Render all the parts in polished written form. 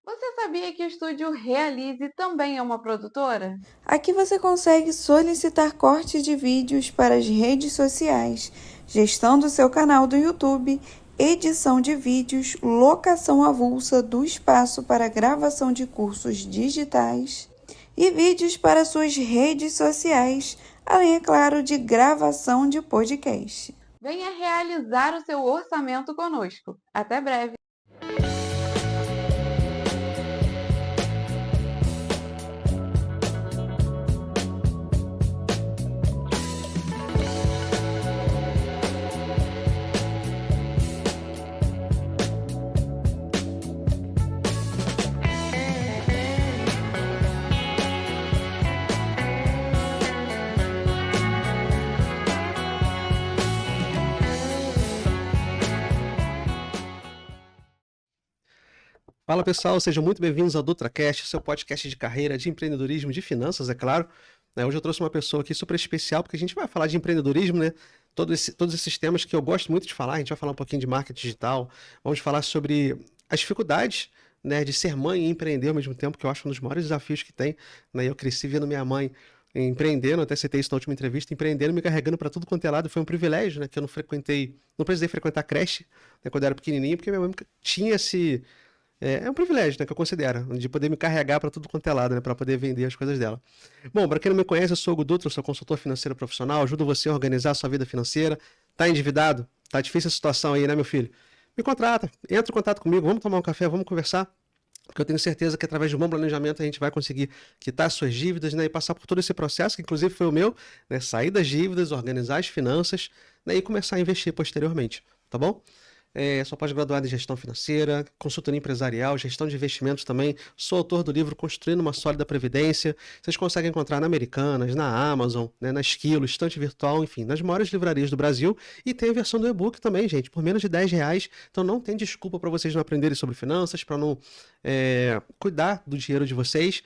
Você sabia que o estúdio Realize também é uma produtora? Aqui você consegue solicitar corte de vídeos para as redes sociais, gestão do seu canal do YouTube, edição de vídeos, locação avulsa do espaço para gravação de cursos digitais e vídeos para suas redes sociais, além, é claro, de gravação de podcast. Venha realizar o seu orçamento conosco. Até breve! Fala pessoal, sejam muito bem-vindos ao DutraCast, seu podcast de carreira, de empreendedorismo, de finanças, é claro. Hoje eu trouxe uma pessoa aqui super especial, porque a gente vai falar de empreendedorismo, né? Todos esses temas que eu gosto muito de falar, a gente vai falar um pouquinho de marketing digital, vamos falar sobre as dificuldades, né, de ser mãe e empreender ao mesmo tempo, que eu acho um dos maiores desafios que tem, né? Eu cresci vendo minha mãe empreendendo, até citei isso na última entrevista, empreendendo, me carregando para tudo quanto é lado, foi um privilégio, né, que eu não precisei frequentar creche, né, quando eu era pequenininho, porque minha mãe tinha esse é um privilégio, né, que eu considero, de poder me carregar para tudo quanto é lado, né, para poder vender as coisas dela. Bom, para quem não me conhece, eu sou o Hugo Dutra, eu sou consultor financeiro profissional, ajudo você a organizar a sua vida financeira. Tá endividado? Tá difícil a situação aí, né, meu filho? Me contrata, entra em contato comigo, vamos tomar um café, vamos conversar. Porque eu tenho certeza que através de um bom planejamento a gente vai conseguir quitar suas dívidas, né, e passar por todo esse processo, que inclusive foi o meu, né, sair das dívidas, organizar as finanças, né, e começar a investir posteriormente, tá bom? Sou pós-graduado em gestão financeira, consultoria empresarial, gestão de investimentos também. Sou autor do livro Construindo uma Sólida Previdência. Vocês conseguem encontrar na Americanas, na Amazon, né, na Esquilo, Estante Virtual, enfim, nas maiores livrarias do Brasil. E tem a versão do e-book também, gente, por menos de R$ 10. Então não tem desculpa para vocês não aprenderem sobre finanças, para não cuidar do dinheiro de vocês.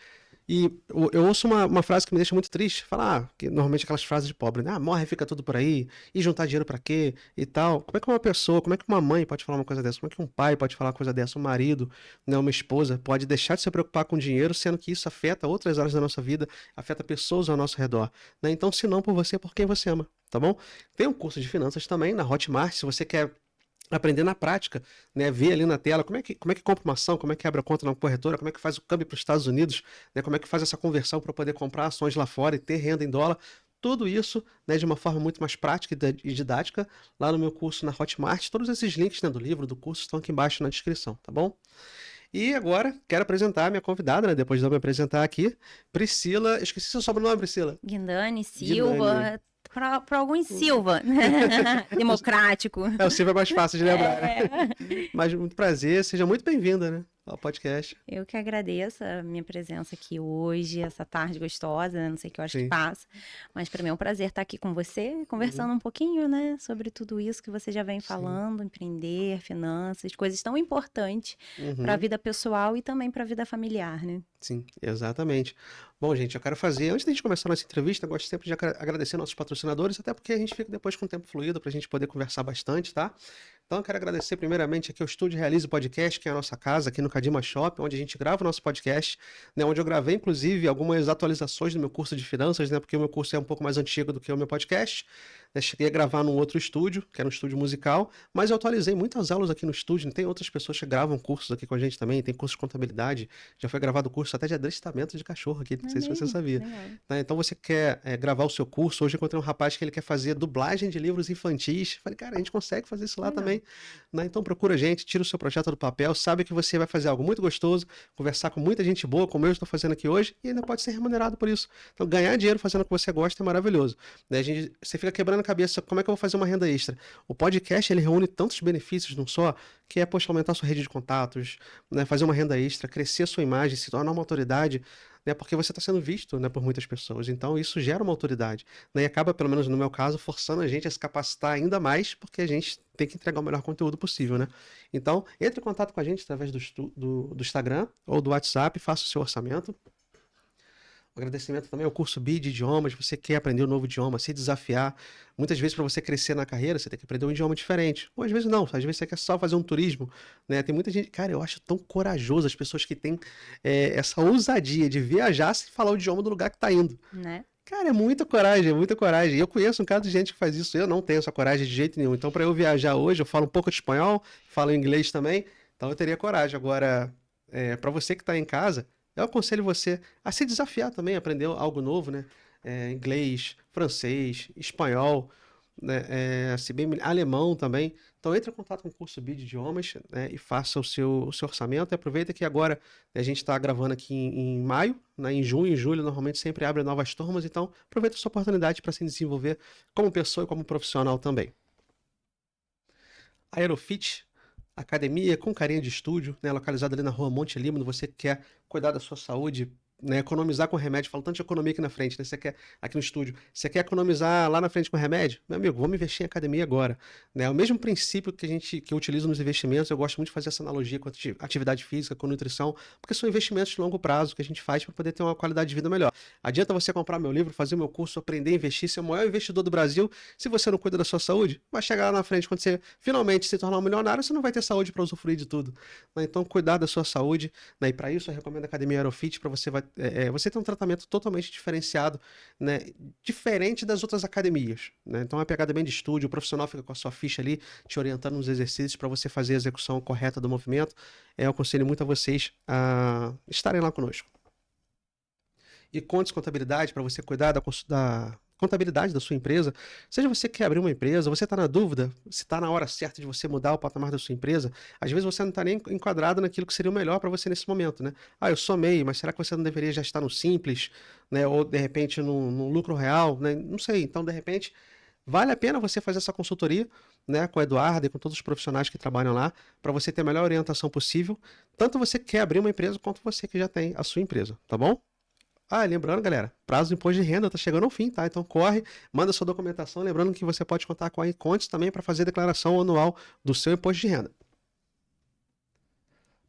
E eu ouço uma frase que me deixa muito triste, falar, que normalmente aquelas frases de pobre, né? Ah, morre, fica tudo por aí, e juntar dinheiro pra quê? E tal. Como é que uma pessoa, como é que uma mãe pode falar uma coisa dessa? Como é que um pai pode falar uma coisa dessa? Um marido, né, uma esposa pode deixar de se preocupar com dinheiro, sendo que isso afeta outras áreas da nossa vida, afeta pessoas ao nosso redor, né? Então, se não por você, por quem você ama, tá bom? Tem um curso de finanças também na Hotmart, se você quer aprender na prática, né? Ver ali na tela como é que compra uma ação, como é que abre a conta na corretora, como é que faz o câmbio para os Estados Unidos, né? Como é que faz essa conversão para poder comprar ações lá fora e ter renda em dólar. Tudo isso, né, de uma forma muito mais prática e didática lá no meu curso na Hotmart. Todos esses links, né, do livro, do curso estão aqui embaixo na descrição, tá bom? E agora quero apresentar a minha convidada, né? Depois de eu me apresentar aqui, Priscila. Esqueci seu sobrenome, Priscila. Guindani, Guinani. Silva, para alguns Silva, democrático. O Silvio é mais fácil de lembrar, né? É. Mas muito prazer, seja muito bem-vinda, né, ao podcast. Eu que agradeço a minha presença aqui hoje, essa tarde gostosa, né? Não sei que horas que Sim. passa, mas para mim é um prazer estar aqui com você, conversando Uhum. um pouquinho, né, sobre tudo isso que você já vem Sim. falando, empreender, finanças, coisas tão importantes para a Uhum. vida pessoal e também para a vida familiar, né? Sim, exatamente. Bom, gente, eu quero fazer, antes da gente começar a nossa entrevista, eu gosto sempre de agradecer nossos patrocinadores, até porque a gente fica depois com o tempo fluido para a gente poder conversar bastante, tá? Então, eu quero agradecer primeiramente aqui ao Estúdio Realize Podcast, que é a nossa casa aqui no Kadima Shop, onde a gente grava o nosso podcast, né? Onde eu gravei, inclusive, algumas atualizações do meu curso de finanças, né? Porque o meu curso é um pouco mais antigo do que o meu podcast. Eu cheguei a gravar num outro estúdio, que era um estúdio musical, mas eu atualizei muitas aulas aqui no estúdio. Tem outras pessoas que gravam cursos aqui com a gente também, tem curso de contabilidade, já foi gravado curso até de adestramento de cachorro aqui, não Não é sei se você mesmo? sabia. Legal. Né? Então você quer gravar o seu curso, hoje eu encontrei um rapaz que ele quer fazer dublagem de livros infantis. Falei, cara, a gente consegue fazer isso lá Legal. também. Né? Então procura a gente, tira o seu projeto do papel, sabe que você vai fazer algo muito gostoso, conversar com muita gente boa, como eu estou fazendo aqui hoje, e ainda pode ser remunerado por isso. Então ganhar dinheiro fazendo o que você gosta é maravilhoso. Né? Você fica quebrando a cabeça, como é que eu vou fazer uma renda extra? O podcast, ele reúne tantos benefícios num só, que é, poxa, aumentar a sua rede de contatos, né? Fazer uma renda extra, crescer a sua imagem, se tornar uma autoridade, né? Porque você está sendo visto, né, por muitas pessoas. Então isso gera uma autoridade, né? E acaba, pelo menos no meu caso, forçando a gente a se capacitar ainda mais, porque a gente tem que entregar o melhor conteúdo possível, né? Então, entre em contato com a gente através do Instagram ou do WhatsApp, faça o seu orçamento. Um agradecimento também ao curso BID de idiomas. Você quer aprender um novo idioma, se desafiar. Muitas vezes, para você crescer na carreira, você tem que aprender um idioma diferente. Ou às vezes não, às vezes você quer só fazer um turismo, né? Tem muita gente, cara, eu acho tão corajoso as pessoas que têm essa ousadia de viajar sem falar o idioma do lugar que tá indo. Né? Cara, é muita coragem, é muita coragem. E eu conheço um caso de gente que faz isso. Eu não tenho essa coragem de jeito nenhum. Então, para eu viajar hoje, eu falo um pouco de espanhol, falo inglês também. Então, eu teria coragem. Agora, para você que está em casa, eu aconselho você a se desafiar também, aprender algo novo, né? Inglês, francês, espanhol, né? Se bem, alemão também. Então, entre em contato com o curso BID de idiomas, né? E faça o seu orçamento. E aproveita que agora a gente está gravando aqui em maio, né? Em junho e julho, normalmente sempre abre novas turmas. Então, aproveita essa oportunidade para se desenvolver como pessoa e como profissional também. Aerofit, academia com carinha de estúdio, né, localizada ali na rua Monte Líbano. Você quer cuidar da sua saúde, né, economizar com remédio. Falo tanto de economia aqui na frente, né? Você quer, aqui no estúdio, você quer economizar lá na frente com remédio? Meu amigo, vamos investir em academia agora, né? O mesmo princípio que eu utilizo nos investimentos, eu gosto muito de fazer essa analogia com atividade física, com nutrição, porque são investimentos de longo prazo que a gente faz para poder ter uma qualidade de vida melhor. Adianta você comprar meu livro, fazer o meu curso, aprender a investir, ser o maior investidor do Brasil. Se você não cuida da sua saúde, vai chegar lá na frente, quando você finalmente se tornar um milionário, você não vai ter saúde para usufruir de tudo, né? Então, cuidar da sua saúde, né? E para isso eu recomendo a Academia Aerofit, para você ter um tratamento totalmente diferenciado, né? Diferente das outras academias, né? Então, é uma pegada bem de estúdio, o profissional fica com a sua ficha ali, te orientando nos exercícios para você fazer a execução correta do movimento. Eu aconselho muito a vocês a estarem lá conosco. E Contes Contabilidade, para você cuidar da contabilidade da sua empresa. Seja você que quer abrir uma empresa, você está na dúvida se está na hora certa de você mudar o patamar da sua empresa. Às vezes você não está nem enquadrado naquilo que seria o melhor para você nesse momento, né? Ah, eu sou MEI, mas será que você não deveria já estar no Simples, né? Ou de repente no lucro real, né? Não sei. Então, de repente, vale a pena você fazer essa consultoria, né, com o Eduardo e com todos os profissionais que trabalham lá, para você ter a melhor orientação possível. Tanto você que quer abrir uma empresa, quanto você que já tem a sua empresa, tá bom? Ah, lembrando, galera, prazo do imposto de renda tá chegando ao fim, tá? Então corre, manda sua documentação, lembrando que você pode contar com a Incontes também para fazer a declaração anual do seu imposto de renda.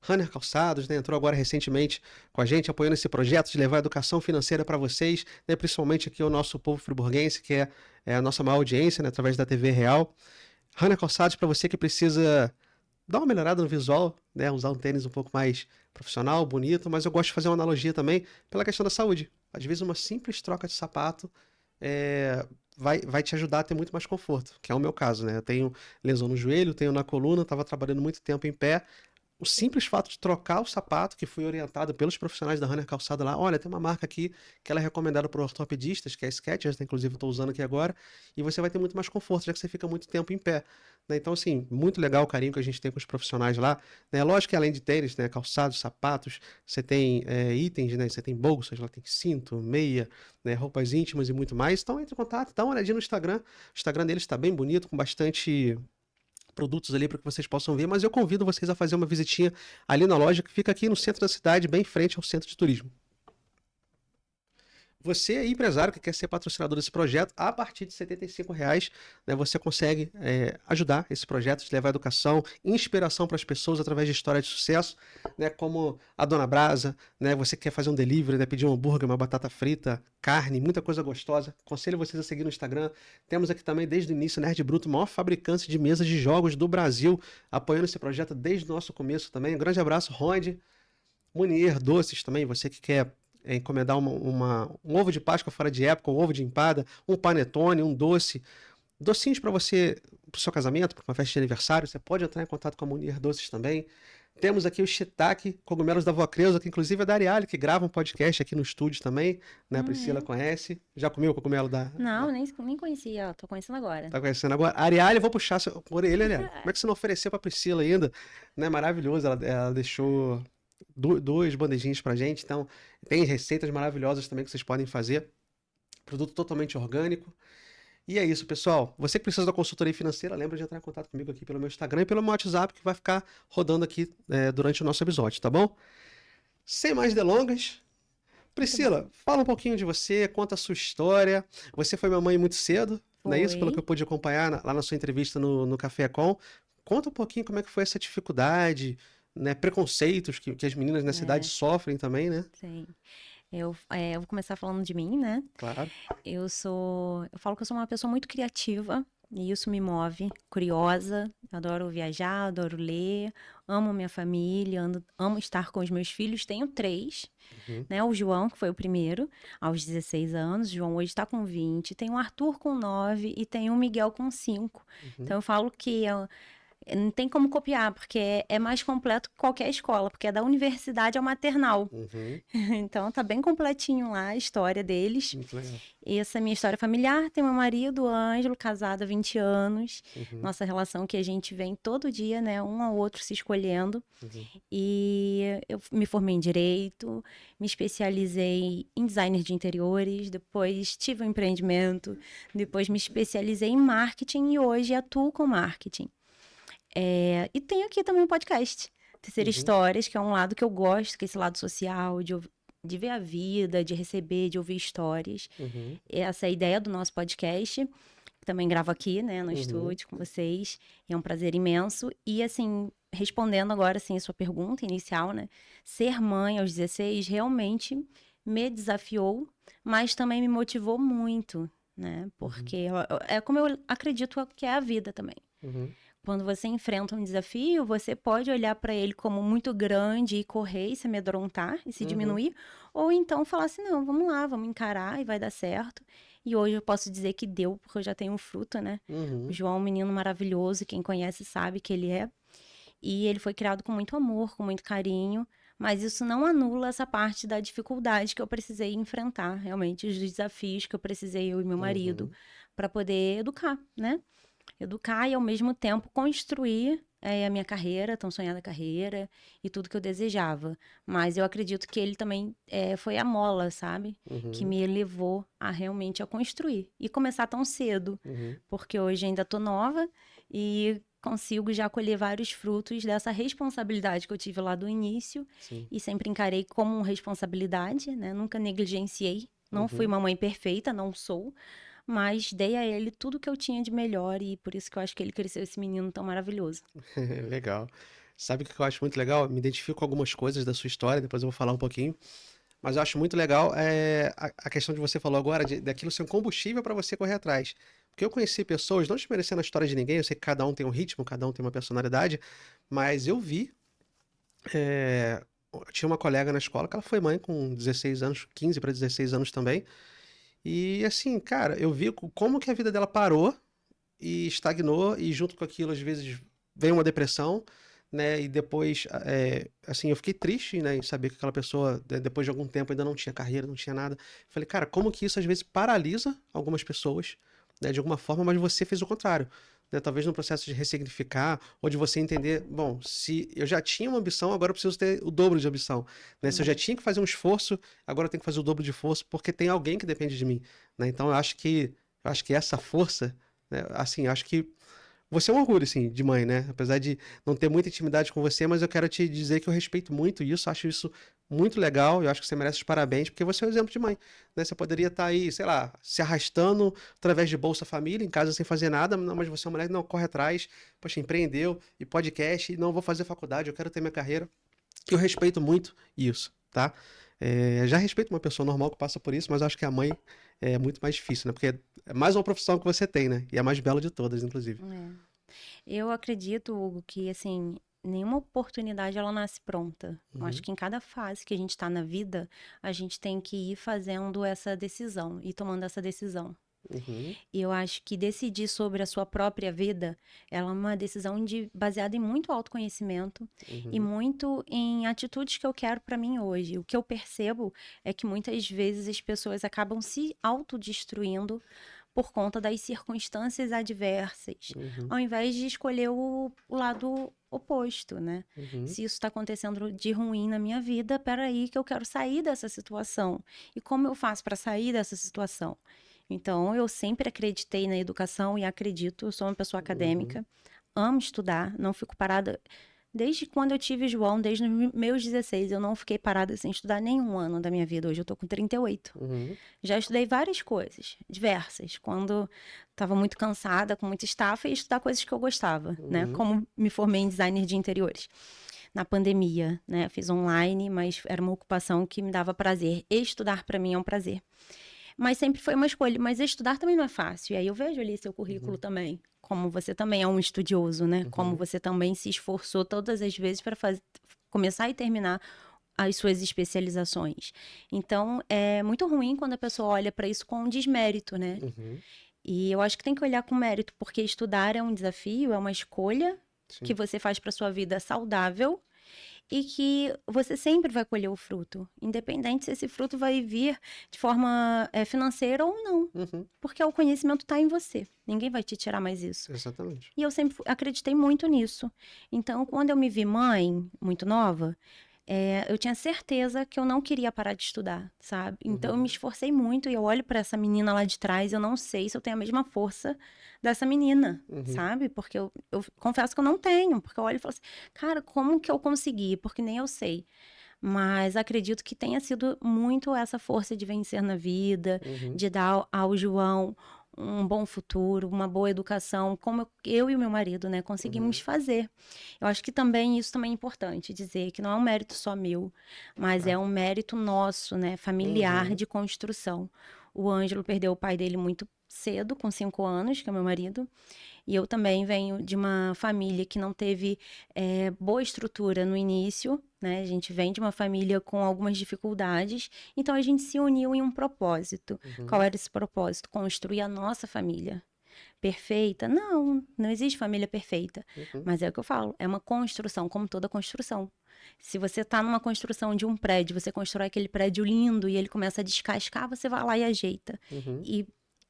Runner Calçados, né, entrou agora recentemente com a gente, apoiando esse projeto de levar a educação financeira para vocês, né, principalmente aqui o nosso povo friburguense, que é a nossa maior audiência, né, através da TV Real. Runner Calçados, para você que precisa dar uma melhorada no visual, né? Usar um tênis um pouco mais profissional, bonito, mas eu gosto de fazer uma analogia também pela questão da saúde. Às vezes uma simples troca de sapato vai te ajudar a ter muito mais conforto, que é o meu caso, né? Eu tenho lesão no joelho, tenho na coluna, estava trabalhando muito tempo em pé. O simples fato de trocar o sapato, que foi orientado pelos profissionais da Runner Calçada lá, olha, tem uma marca aqui que ela é recomendada por ortopedistas, que é a Skechers, né? Inclusive estou usando aqui agora, e você vai ter muito mais conforto, já que você fica muito tempo em pé, né? Então, assim, muito legal o carinho que a gente tem com os profissionais lá, né? Lógico que além de tênis, né, calçados, sapatos, você tem itens, né? Você tem bolsas, lá tem cinto, meia, né, roupas íntimas e muito mais. Então, entre em contato, dá uma olhadinha no Instagram. O Instagram deles está bem bonito, com bastante produtos ali para que vocês possam ver, mas eu convido vocês a fazer uma visitinha ali na loja que fica aqui no centro da cidade, bem em frente ao centro de turismo. Você aí, empresário que quer ser patrocinador desse projeto, a partir de R$ 75,00, né, você consegue ajudar esse projeto de levar educação, inspiração para as pessoas através de histórias de sucesso, né, como a Dona Brasa, né, você quer fazer um delivery, né, pedir um hambúrguer, uma batata frita, carne, muita coisa gostosa. Aconselho vocês a seguir no Instagram. Temos aqui também, desde o início, Nerd Bruto, o maior fabricante de mesas de jogos do Brasil, apoiando esse projeto desde o nosso começo também. Um grande abraço, Ronde. Munier Doces também, você que quer encomendar um ovo de Páscoa fora de época, um ovo de empada, um panetone, um doce, docinhos para você, para o seu casamento, para uma festa de aniversário, você pode entrar em contato com a Munier Doces também. Temos aqui o shiitake, cogumelos da Vó Creuza, que inclusive é da Ariale, que grava um podcast aqui no estúdio também, né? A Priscila conhece. Já comeu o cogumelo da... Não, nem conhecia, tô conhecendo agora. Tá conhecendo agora? Ariale, eu vou puxar por ele, Ariale. Como é que você não ofereceu pra Priscila ainda? Né? Maravilhoso, ela deixou duas bandejinhas pra gente, então tem receitas maravilhosas também que vocês podem fazer. Produto totalmente orgânico. E é isso, pessoal. Você que precisa da consultoria financeira, lembra de entrar em contato comigo aqui pelo meu Instagram e pelo meu WhatsApp, que vai ficar rodando aqui durante o nosso episódio, tá bom? Sem mais delongas, Priscila, fala um pouquinho de você, conta a sua história. Você foi mamãe muito cedo, não é isso? Pelo que eu pude acompanhar lá na sua entrevista no Café Com. Conta um pouquinho como é que foi essa dificuldade, né, preconceitos que as meninas na cidade sofrem também, né? Sim. Eu vou começar falando de mim, né? Claro. Eu falo que eu sou uma pessoa muito criativa e isso me move, curiosa, adoro viajar, adoro ler, amo minha família, amo estar com os meus filhos. Tenho 3, Uhum. né? O João, que foi o primeiro, aos 16 anos. O João hoje está com 20. Tem o Arthur com 9 e tem o Miguel com 5. Então eu falo que não tem como copiar, porque é mais completo que qualquer escola, porque é da universidade ao maternal. Uhum. Então tá bem completinho lá a história deles. Muito legal. Essa é a minha história familiar. Tem meu marido, o Ângelo, casado há 20 anos. Uhum. Nossa relação que a gente vem todo dia, né? Um ao outro se escolhendo. Uhum. E eu me formei em Direito, me especializei em designer de interiores, depois tive um empreendimento, depois me especializei em marketing e hoje atuo com marketing. E tenho aqui também um podcast, Terceira Histórias, que é um lado que eu gosto, que é esse lado social, de ver a vida, de receber, de ouvir histórias. Uhum. Essa é a ideia do nosso podcast. Também gravo aqui, né, no estúdio com vocês. É um prazer imenso. E, assim, respondendo agora, assim, a sua pergunta inicial, né? Ser mãe aos 16 realmente me desafiou, mas também me motivou muito, né? Porque é como eu acredito que é a vida também. Uhum. Quando você enfrenta um desafio, você pode olhar para ele como muito grande e correr e se amedrontar e se diminuir, ou então falar assim, não, vamos lá, vamos encarar e vai dar certo. E hoje eu posso dizer que deu, porque eu já tenho um fruto, né? Uhum. O João é um menino maravilhoso, quem conhece sabe que ele é. E ele foi criado com muito amor, com muito carinho, mas isso não anula essa parte da dificuldade que eu precisei enfrentar, realmente, os desafios que eu precisei, eu e meu marido, para poder educar, né? Educar e, ao mesmo tempo, construir a minha carreira, tão sonhada carreira e tudo que eu desejava. Mas eu acredito que ele também foi a mola, sabe? Que me levou a realmente a construir. E começar tão cedo, porque hoje ainda tô nova e consigo já colher vários frutos dessa responsabilidade que eu tive lá do início. Sim. E sempre encarei como responsabilidade, né? Nunca negligenciei. Não fui uma mãe perfeita, não sou. Mas dei a ele tudo que eu tinha de melhor e por isso que eu acho que ele cresceu esse menino tão maravilhoso. Legal. Sabe o que eu acho muito legal? Me identifico com algumas coisas da sua história, depois eu vou falar um pouquinho. Mas eu acho muito legal a questão que você falou agora, daquilo ser um combustível para você correr atrás. Porque eu conheci pessoas, não desmerecendo a história de ninguém, eu sei que cada um tem um ritmo, cada um tem uma personalidade, mas eu vi. Eu tinha uma colega na escola que ela foi mãe com 16 anos, 15 para 16 anos também. E assim, cara, eu vi como que a vida dela parou e estagnou, e junto com aquilo, às vezes, vem uma depressão, né? E depois, assim, eu fiquei triste, né, em saber que aquela pessoa, depois de algum tempo, ainda não tinha carreira, não tinha nada. Falei, cara, como que isso às vezes paralisa algumas pessoas, né, de alguma forma, mas você fez o contrário. Né? Talvez no processo de ressignificar, ou de você entender, bom, se eu já tinha uma ambição, agora eu preciso ter o dobro de ambição. Né? Se eu já tinha que fazer um esforço, agora eu tenho que fazer o dobro de esforço, porque tem alguém que depende de mim. Né? Então eu acho que essa força, né, assim, eu acho que você é um orgulho, assim, de mãe, né? Apesar de não ter muita intimidade com você, mas eu quero te dizer que eu respeito muito isso, acho isso muito legal, eu acho que você merece os parabéns, porque você é um exemplo de mãe, né? Você poderia estar aí, sei lá, se arrastando através de Bolsa Família, em casa sem fazer nada, não, mas você é uma mulher que não corre atrás, poxa, empreendeu, e podcast, e não vou fazer faculdade, eu quero ter minha carreira. Eu respeito muito isso, tá? Já respeito uma pessoa normal que passa por isso, mas eu acho que a mãe é muito mais difícil, né? Porque é mais uma profissão que você tem, né? E é a mais bela de todas, inclusive. Eu acredito, Hugo, que, assim, nenhuma oportunidade ela nasce pronta. Eu acho que em cada fase que a gente tá na vida, a gente tem que ir fazendo essa decisão e tomando essa decisão. E eu acho que decidir sobre a sua própria vida, ela é uma decisão baseada em muito autoconhecimento e muito em atitudes que eu quero para mim hoje. O que eu percebo é que muitas vezes as pessoas acabam se autodestruindo por conta das circunstâncias adversas, ao invés de escolher o lado oposto, né? Se isso está acontecendo de ruim na minha vida, peraí que eu quero sair dessa situação. E como eu faço para sair dessa situação? Então, eu sempre acreditei na educação e acredito, eu sou uma pessoa acadêmica, amo estudar, não fico parada. Desde quando eu tive João, desde os meus 16, eu não fiquei parada sem estudar nenhum ano da minha vida. Hoje eu tô com 38. Já estudei várias coisas, diversas. Quando estava muito cansada, com muita estafa, ia estudar coisas que eu gostava, né? Como me formei em designer de interiores. na pandemia, né? Fiz online, mas era uma ocupação que me dava prazer. Estudar para mim é um prazer. Mas sempre foi uma escolha. Mas estudar também não é fácil. E aí eu vejo ali seu currículo também. Como você também é um estudioso, né? Como você também se esforçou todas as vezes para começar e terminar as suas especializações. Então, é muito ruim quando a pessoa olha para isso com um desmérito, né? E eu acho que tem que olhar com mérito, porque estudar é um desafio, é uma escolha que você faz para sua vida saudável e que você sempre vai colher o fruto, independente se esse fruto vai vir de forma financeira ou não, porque o conhecimento está em você, ninguém vai te tirar mais isso. Exatamente. E eu sempre acreditei muito nisso. Então, quando eu me vi mãe, muito nova, eu tinha certeza que eu não queria parar de estudar, sabe? Então, eu me esforcei muito e eu olho para essa menina lá de trás, eu não sei se eu tenho a mesma força dessa menina, sabe? Porque eu confesso que eu não tenho, porque eu olho e falo assim, cara, como que eu consegui? Porque nem eu sei. Mas acredito que tenha sido muito essa força de vencer na vida, de dar ao João um bom futuro, uma boa educação, como eu e o meu marido, né, conseguimos fazer. Eu acho que também isso também é importante dizer que não é um mérito só meu, mas é um mérito nosso, né, familiar de construção. O Ângelo perdeu o pai dele muito cedo, com 5 anos, que é meu marido, e eu também venho de uma família que não teve boa estrutura no início, né? A gente vem de uma família com algumas dificuldades, então a gente se uniu em um propósito. Qual era esse propósito? Construir a nossa família. Perfeita? Não, não existe família perfeita. Mas é o que eu falo, é uma construção, como toda construção. Se você está numa construção de um prédio, você constrói aquele prédio lindo e ele começa a descascar, você vai lá e ajeita.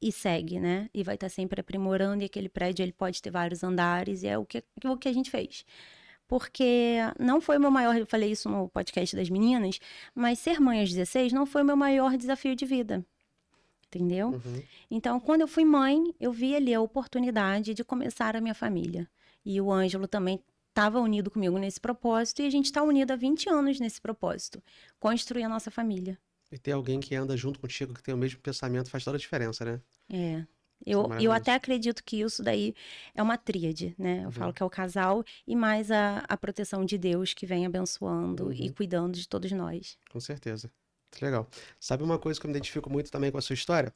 E segue, né? E vai estar sempre aprimorando, e aquele prédio ele pode ter vários andares, e é o que a gente fez. Porque não foi o meu maior, eu falei isso no podcast das meninas, mas ser mãe aos 16 não foi o meu maior desafio de vida. Entendeu? Então, quando eu fui mãe, eu vi ali a oportunidade de começar a minha família. E o Ângelo também estava unido comigo nesse propósito, e a gente está unido há 20 anos nesse propósito. Construir a nossa família. E ter alguém que anda junto contigo, que tem o mesmo pensamento, faz toda a diferença, né? Eu até acredito que isso daí é uma tríade, né? Eu falo que é o casal e mais a proteção de Deus que vem abençoando e cuidando de todos nós. Com certeza. Muito legal. Sabe uma coisa que eu me identifico muito também com a sua história?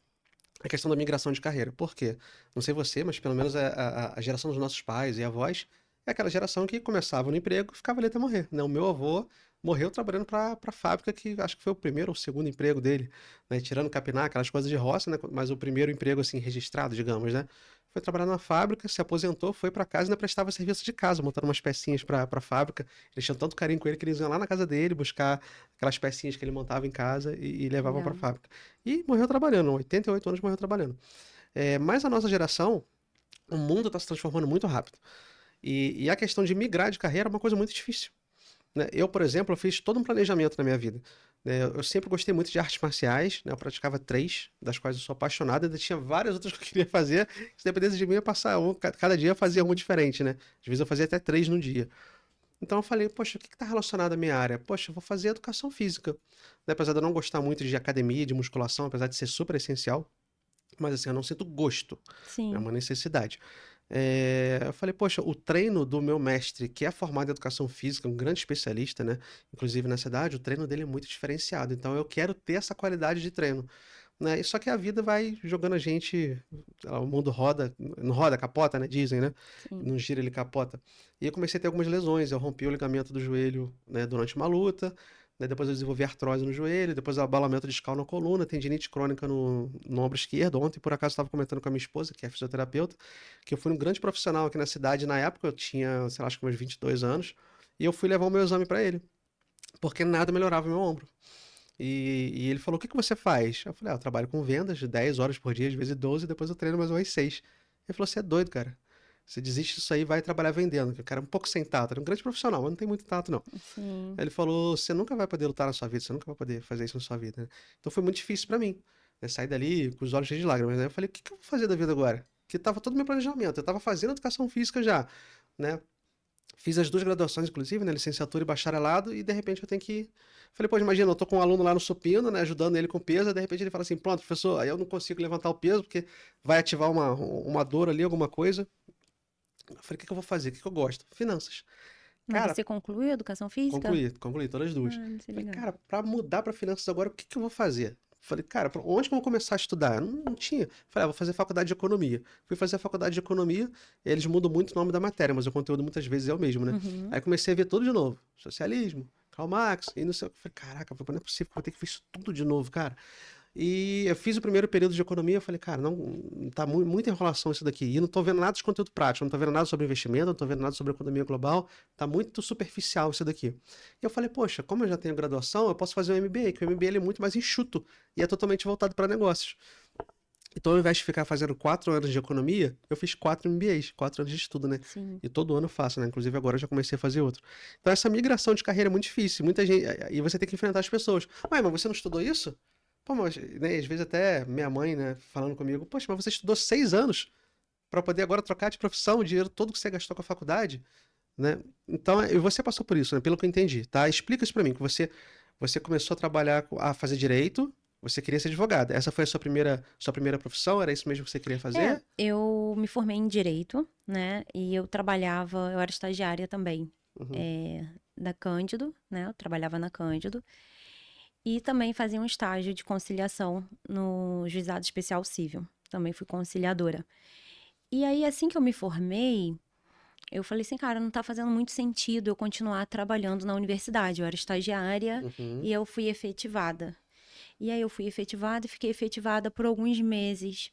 A questão da migração de carreira. Por quê? Não sei você, mas pelo menos a geração dos nossos pais e avós é aquela geração que começava no emprego e ficava ali até morrer, né? O meu avô morreu trabalhando para a fábrica, que acho que foi o primeiro ou segundo emprego dele, né? Tirando capinar, aquelas coisas de roça, né? Mas o primeiro emprego, assim, registrado, digamos, né? Foi trabalhar na fábrica, se aposentou, foi para casa e ainda prestava serviço de casa, montando umas pecinhas para a fábrica. Eles tinham tanto carinho com ele que eles iam lá na casa dele buscar aquelas pecinhas que ele montava em casa e levavam para a fábrica. E morreu trabalhando, 88 anos morreu trabalhando. Mas a nossa geração, o mundo está se transformando muito rápido. E a questão de migrar de carreira é uma coisa muito difícil, né? Eu, por exemplo, eu fiz todo um planejamento na minha vida, né? Eu sempre gostei muito de artes marciais, né? Eu praticava 3, das quais eu sou apaixonado, ainda tinha várias outras que eu queria fazer. Se dependesse de mim, eu ia passar cada dia eu fazia uma diferente, né? Às vezes eu fazia até 3 no dia. Então eu falei, poxa, o que está relacionado à minha área? Poxa, eu vou fazer educação física, né? Apesar de eu não gostar muito de academia, de musculação, apesar de ser super essencial, mas assim, eu não sinto gosto, é uma necessidade. Eu falei, poxa, o treino do meu mestre, que é formado em educação física, um grande especialista, né? Inclusive na cidade, o treino dele é muito diferenciado. Então eu quero ter essa qualidade de treino, né? E só que a vida vai jogando a gente, o mundo roda, não roda, capota, né? Dizem, né? Não gira, ele capota. E eu comecei a ter algumas lesões. Eu rompi o ligamento do joelho, né, durante uma luta. Né? Depois eu desenvolvi artrose no joelho, depois abalamento discal na coluna, tendinite crônica no ombro esquerdo. Ontem, por acaso, estava comentando com a minha esposa, que é fisioterapeuta, que eu fui um grande profissional aqui na cidade. Na época, eu tinha, sei lá, acho que uns 22 anos, e eu fui levar o meu exame para ele, porque nada melhorava o meu ombro. E ele falou, o que você faz? Eu falei, eu trabalho com vendas de 10 horas por dia, às vezes 12, depois eu treino mais umas 6. Ele falou, você é doido, cara. Você desiste disso aí e vai trabalhar vendendo. Que o cara é um pouco sem tato. Era um grande profissional, mas não tem muito tato, não. Aí ele falou, você nunca vai poder lutar na sua vida, você nunca vai poder fazer isso na sua vida, né? Então foi muito difícil pra mim, né? Sair dali com os olhos cheios de lágrimas, né? Eu falei, o que eu vou fazer da vida agora? Porque tava todo o meu planejamento. Eu tava fazendo educação física já, né? Fiz as 2 graduações, inclusive, né? Licenciatura e bacharelado, e de repente eu tenho que... Falei, pô, imagina, eu tô com um aluno lá no supino, né? Ajudando ele com peso, e de repente ele fala assim, pronto, professor, aí eu não consigo levantar o peso, porque vai ativar uma dor ali, alguma coisa. Eu falei, o que eu vou fazer? O que eu gosto? Finanças. Mas Cara, você concluiu educação física? concluí todas as duas. Ah, isso é Falei, legal. cara, pra mudar pra finanças agora, o que que eu vou fazer? Falei, cara, onde que eu vou começar a estudar? Não tinha. Falei, vou fazer faculdade de economia. Fui fazer a faculdade de economia, eles mudam muito o nome da matéria, mas o conteúdo muitas vezes é o mesmo, né? Uhum. Aí comecei a ver tudo de novo. Socialismo, Karl Marx, e não sei o que. Falei, caraca, não é possível que eu vou ter que ver isso tudo de novo, cara. E eu fiz o primeiro período de economia, eu falei, cara, não, tá muita enrolação isso daqui. E não tô vendo nada de conteúdo prático, não tô vendo nada sobre investimento, não tô vendo nada sobre economia global, tá muito superficial isso daqui. E eu falei, poxa, como eu já tenho graduação, eu posso fazer um MBA, que o MBA ele é muito mais enxuto e é totalmente voltado para negócios. Então, ao invés de ficar fazendo 4 anos de economia, eu fiz 4 MBAs, 4 anos de estudo, né? Sim. E todo ano eu faço, né? Inclusive agora eu já comecei a fazer outro. Então, essa migração de carreira é muito difícil. Muita gente. E você tem que enfrentar as pessoas. Ué, mas você não estudou isso? Pô, mas, né, às vezes até minha mãe, né, falando comigo, poxa, mas você estudou 6 anos para poder agora trocar de profissão, o dinheiro todo que você gastou com a faculdade, né? Então, e você passou por isso, né? Pelo que eu entendi, tá? Explica isso para mim, que você começou a trabalhar, a fazer direito, você queria ser advogada. Essa foi a sua primeira profissão? Era isso mesmo que você queria fazer? Eu me formei em Direito, né? E eu era estagiária também, da Cândido, né? Eu trabalhava na Cândido. E também fazia um estágio de conciliação no Juizado Especial Cível. Também fui conciliadora. E aí, assim que eu me formei, eu falei assim, cara, não tá fazendo muito sentido eu continuar trabalhando na universidade. Eu era estagiária e eu fui efetivada. E aí eu fui efetivada e fiquei efetivada por alguns meses.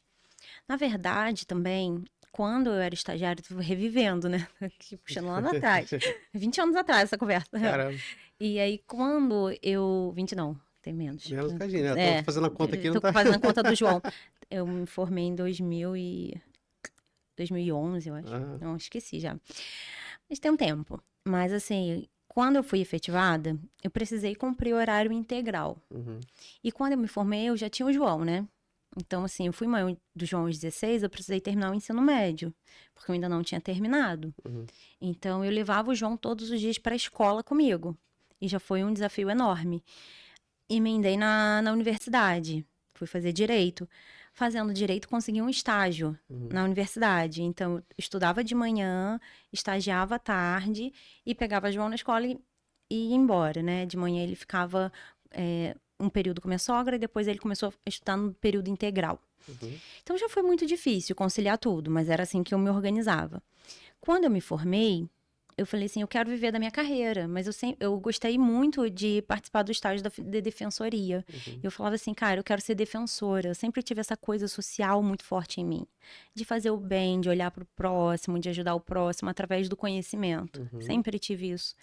Na verdade, também, quando eu era estagiária, eu tô revivendo, né? Aqui, puxando lá atrás. 20 anos atrás essa conversa. Caramba, E aí, quando eu... 20 não, tem menos. menos que a gente, né? Tô fazendo a conta aqui, não Tô tá... fazendo a conta do João. Eu me formei em 2011, eu acho. Ah. Não, esqueci já. Mas tem um tempo. Mas, assim, quando eu fui efetivada, eu precisei cumprir horário integral. E quando eu me formei, eu já tinha o João, né? Então, assim, eu fui mãe do João aos 16, eu precisei terminar o ensino médio, porque eu ainda não tinha terminado. Então, eu levava o João todos os dias para a escola comigo. E já foi um desafio enorme. Emendei na universidade, fui fazer direito. Fazendo direito, consegui um estágio na universidade. Então, eu estudava de manhã, estagiava à tarde e pegava o João na escola e ia embora, né? De manhã ele ficava um período com minha sogra e depois ele começou a estudar no período integral. Então, já foi muito difícil conciliar tudo, mas era assim que eu me organizava. Quando eu me formei, eu falei assim, eu quero viver da minha carreira, mas eu gostei muito de participar do estágio da defensoria. Eu falava assim, cara, eu quero ser defensora. Eu sempre tive essa coisa social muito forte em mim. De fazer o bem, de olhar para o próximo, de ajudar o próximo através do conhecimento. Sempre tive isso.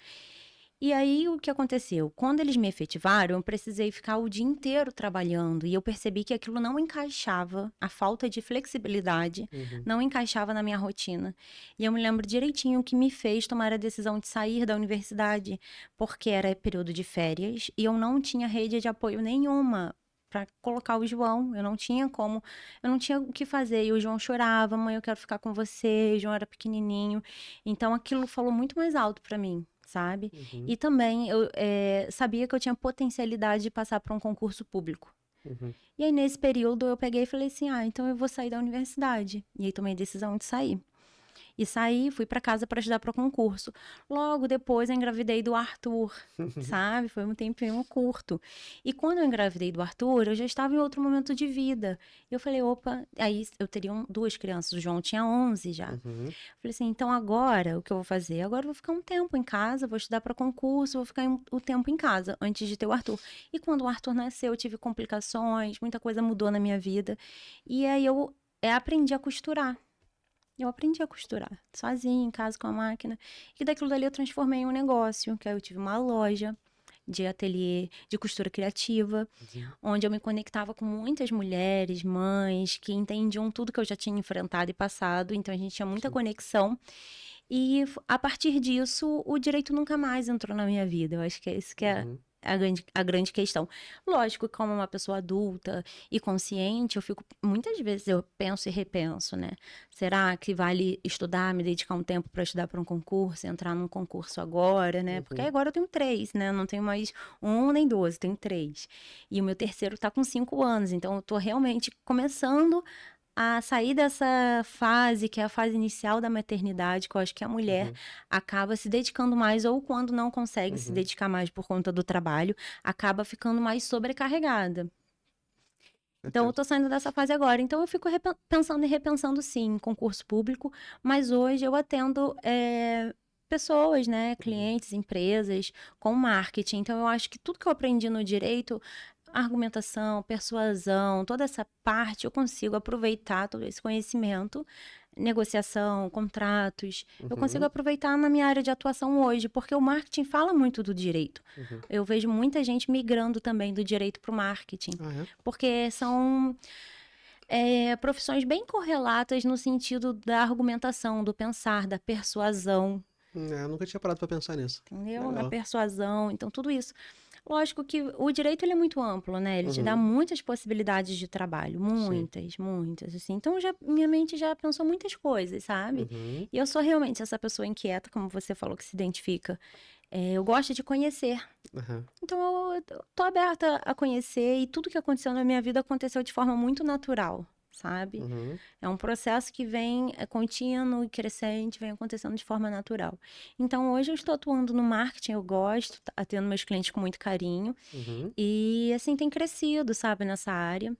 E aí, o que aconteceu? Quando eles me efetivaram, eu precisei ficar o dia inteiro trabalhando. E eu percebi que aquilo não encaixava, a falta de flexibilidade não encaixava na minha rotina. E eu me lembro direitinho o que me fez tomar a decisão de sair da universidade, porque era período de férias e eu não tinha rede de apoio nenhuma para colocar o João. Eu não tinha o que fazer. E o João chorava, mãe, eu quero ficar com você. O João era pequenininho. Então, aquilo falou muito mais alto para mim, sabe? E também eu sabia que eu tinha potencialidade de passar para um concurso público. E aí, nesse período, eu peguei e falei assim, então eu vou sair da universidade. E aí, tomei a decisão de sair. E saí, fui para casa para estudar para o concurso. Logo depois, eu engravidei do Arthur, sabe? Foi um tempinho curto. E quando eu engravidei do Arthur, eu já estava em outro momento de vida. E eu falei, opa, aí eu teria 2 crianças, o João tinha 11 já. Falei assim, então agora, o que eu vou fazer? Agora eu vou ficar um tempo em casa, vou estudar para concurso, vou ficar o tempo em casa, antes de ter o Arthur. E quando o Arthur nasceu, eu tive complicações, muita coisa mudou na minha vida. E aí eu aprendi a costurar. Eu aprendi a costurar, sozinha, em casa, com a máquina. E daquilo dali eu transformei em um negócio, que aí eu tive uma loja de ateliê de costura criativa, onde eu me conectava com muitas mulheres, mães, que entendiam tudo que eu já tinha enfrentado e passado. Então, a gente tinha muita conexão. E, a partir disso, o direito nunca mais entrou na minha vida. Eu acho que é isso que é a grande questão. Lógico que como uma pessoa adulta e consciente, muitas vezes eu penso e repenso, né? Será que vale estudar, me dedicar um tempo para estudar para um concurso, entrar num concurso agora, né? Porque agora eu tenho 3, né? Não tenho mais 1 nem 12, tenho 3. E o meu terceiro tá com 5 anos, então eu tô realmente começando a sair dessa fase, que é a fase inicial da maternidade, que eu acho que a mulher Uhum. acaba se dedicando mais, ou quando não consegue se Uhum. dedicar mais por conta do trabalho, acaba ficando mais sobrecarregada. Então, eu Certeza. tô saindo dessa fase agora. Então, eu fico pensando e repensando, sim, em concurso público, mas hoje eu atendo pessoas, né, clientes, empresas, com marketing. Então, eu acho que tudo que eu aprendi no direito, argumentação, persuasão, toda essa parte, eu consigo aproveitar todo esse conhecimento, negociação, contratos, eu consigo Uhum. aproveitar na minha área de atuação hoje, porque o marketing fala muito do direito. Uhum. Eu vejo muita gente migrando também do direito para o marketing, Ah, é? porque são profissões bem correlatas no sentido da argumentação, do pensar, da persuasão, Eu nunca tinha parado pra pensar nisso. entendeu? Da Legal. persuasão, então tudo isso. Lógico que o direito ele é muito amplo, né? Ele te dá Uhum. muitas possibilidades de trabalho, Sim. muitas, assim. Então minha mente já pensou muitas coisas, sabe? Uhum. E eu sou realmente essa pessoa inquieta, como você falou que se identifica. Eu gosto de conhecer. Aham. Então eu tô aberta a conhecer, e tudo que aconteceu na minha vida aconteceu de forma muito natural, sabe? Uhum. É um processo que vem contínuo e crescente, vem acontecendo de forma natural. Então, hoje eu estou atuando no marketing, eu gosto, atendo meus clientes com muito carinho. Uhum. E, assim, tem crescido, sabe, nessa área.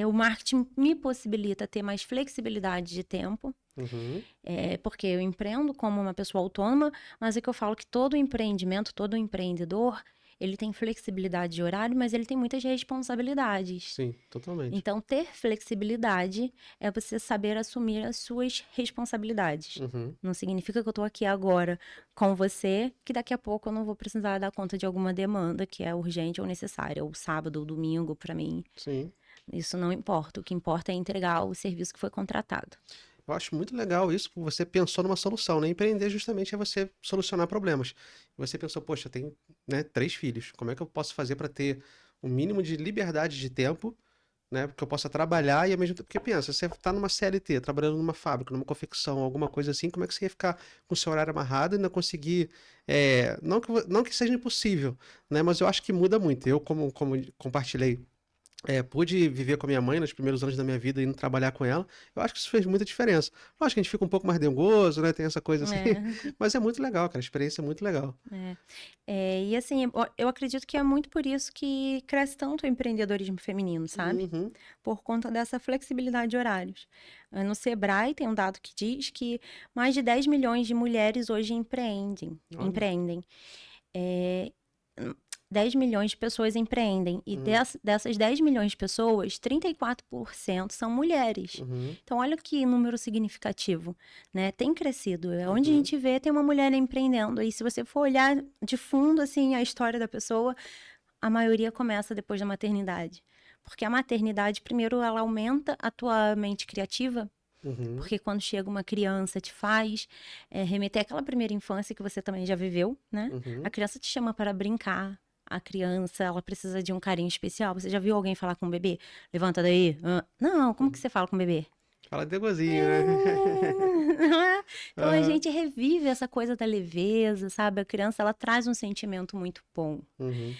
O marketing me possibilita ter mais flexibilidade de tempo, Uhum. porque eu empreendo como uma pessoa autônoma, mas é que eu falo que todo empreendimento, todo empreendedor, ele tem flexibilidade de horário, mas ele tem muitas responsabilidades. Sim, totalmente. Então, ter flexibilidade é você saber assumir as suas responsabilidades. Uhum. Não significa que eu estou aqui agora com você, que daqui a pouco eu não vou precisar dar conta de alguma demanda que é urgente ou necessária, ou sábado ou domingo para mim. Sim. Isso não importa. O que importa é entregar o serviço que foi contratado. Eu acho muito legal isso, porque você pensou numa solução, né? Empreender justamente é você solucionar problemas. Você pensou, poxa, eu tenho, né, 3 filhos. Como é que eu posso fazer para ter o mínimo de liberdade de tempo, né? Porque eu possa trabalhar e ao mesmo tempo. Porque pensa, você está numa CLT, trabalhando numa fábrica, numa confecção, alguma coisa assim, como é que você ia ficar com o seu horário amarrado e ainda conseguir. Não que seja impossível, né? Mas eu acho que muda muito. Eu, como compartilhei. Pude viver com a minha mãe nos primeiros anos da minha vida, indo trabalhar com ela. Eu acho que isso fez muita diferença. Lógico que a gente fica um pouco mais dengoso, né? Tem essa coisa assim. É, Mas é muito legal, cara. A experiência é muito legal. e assim, eu acredito que é muito por isso que cresce tanto o empreendedorismo feminino, sabe? Uhum. Por conta dessa flexibilidade de horários. No Sebrae tem um dado que diz que mais de 10 milhões de mulheres hoje empreendem. Olha. 10 milhões de pessoas empreendem. E dessas 10 milhões de pessoas, 34% são mulheres. Uhum. Então, olha que número significativo, né? Tem crescido. Onde a Uhum. gente vê, tem uma mulher empreendendo. E se você for olhar de fundo, assim, a história da pessoa, a maioria começa depois da maternidade. Porque a maternidade, primeiro, ela aumenta a tua mente criativa. Uhum. Porque quando chega uma criança, te faz remeter àquela primeira infância que você também já viveu, né? Uhum. A criança te chama para brincar. A criança, ela precisa de um carinho especial. Você já viu alguém falar com um bebê? Levanta daí. Não, como que você fala com um bebê? Fala de gozinho, né? Não é? Então a Aham. gente revive essa coisa da leveza, sabe? A criança, ela traz um sentimento muito bom. Uhum.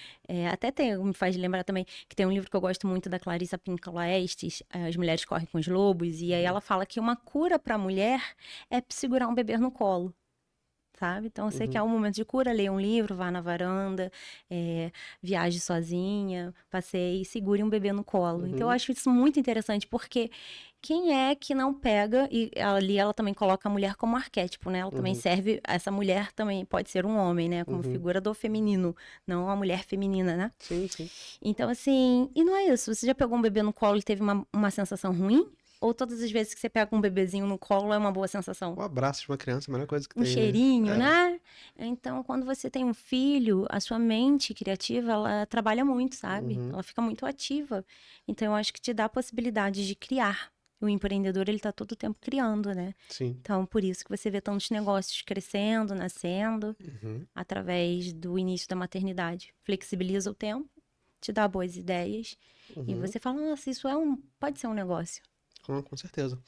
Até me faz lembrar também que tem um livro que eu gosto muito da Clarissa Pinkola Estes, As Mulheres Correm com os Lobos, e aí ela fala que uma cura para a mulher é segurar um bebê no colo. Sabe? Então, você quer um momento de cura, leia um livro, vá na varanda, viaje sozinha, passeie, segure um bebê no colo. Então, eu acho isso muito interessante, porque quem é que não pega, e ali ela também coloca a mulher como arquétipo, né? Ela também serve, essa mulher também pode ser um homem, né? Como figura do feminino, não uma mulher feminina, né? Sim, sim. Então, assim, e não é isso. Você já pegou um bebê no colo e teve uma sensação ruim? Ou todas as vezes que você pega um bebezinho no colo é uma boa sensação? O abraço de uma criança é a melhor coisa que Um tem, né? cheirinho, né? Então, quando você tem um filho, a sua mente criativa, ela trabalha muito, sabe? Ela fica muito ativa. Então, eu acho que te dá a possibilidade de criar. O empreendedor, ele tá todo o tempo criando, né? Sim. Então, por isso que você vê tantos negócios crescendo, nascendo, através do início da maternidade. Flexibiliza o tempo, te dá boas ideias, e você fala, nossa, isso pode ser um negócio. Com certeza.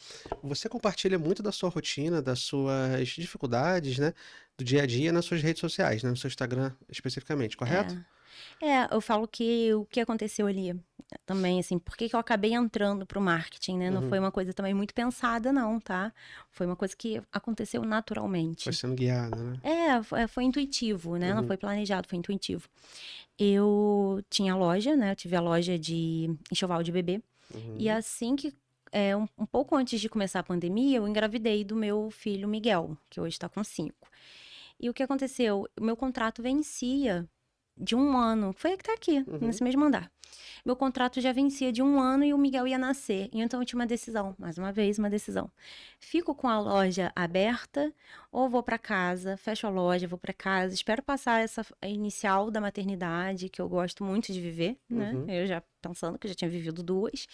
Você compartilha muito da sua rotina, das suas dificuldades, né? Do dia a dia nas suas redes sociais, né? No seu Instagram especificamente, correto? Eu falo que o que aconteceu ali também, assim, por que que eu acabei entrando pro marketing, né? Não foi uma coisa também muito pensada, não, tá? Foi uma coisa que aconteceu Foi naturalmente. sendo guiada, né? Foi intuitivo, né? Não foi planejado, foi intuitivo. Eu tinha loja, né? Eu tive a loja de enxoval de bebê. E assim que, um pouco antes de começar a pandemia, eu engravidei do meu filho Miguel, que hoje está com 5. E o que aconteceu? O meu contrato vencia de 1 ano. Foi que tá aqui, nesse mesmo andar. Meu contrato já vencia de 1 ano e o Miguel ia nascer. E então eu tinha uma decisão, mais uma vez, uma decisão. Fico com a loja aberta ou vou para casa, fecho a loja, vou para casa, espero passar essa inicial da maternidade, que eu gosto muito de viver, né? Eu já pensando que eu já tinha vivido 2.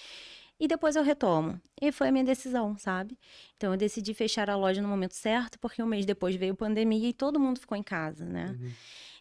E depois eu retomo. E foi a minha decisão, sabe? Então eu decidi fechar a loja no momento certo, porque um mês depois veio pandemia e todo mundo ficou em casa, né?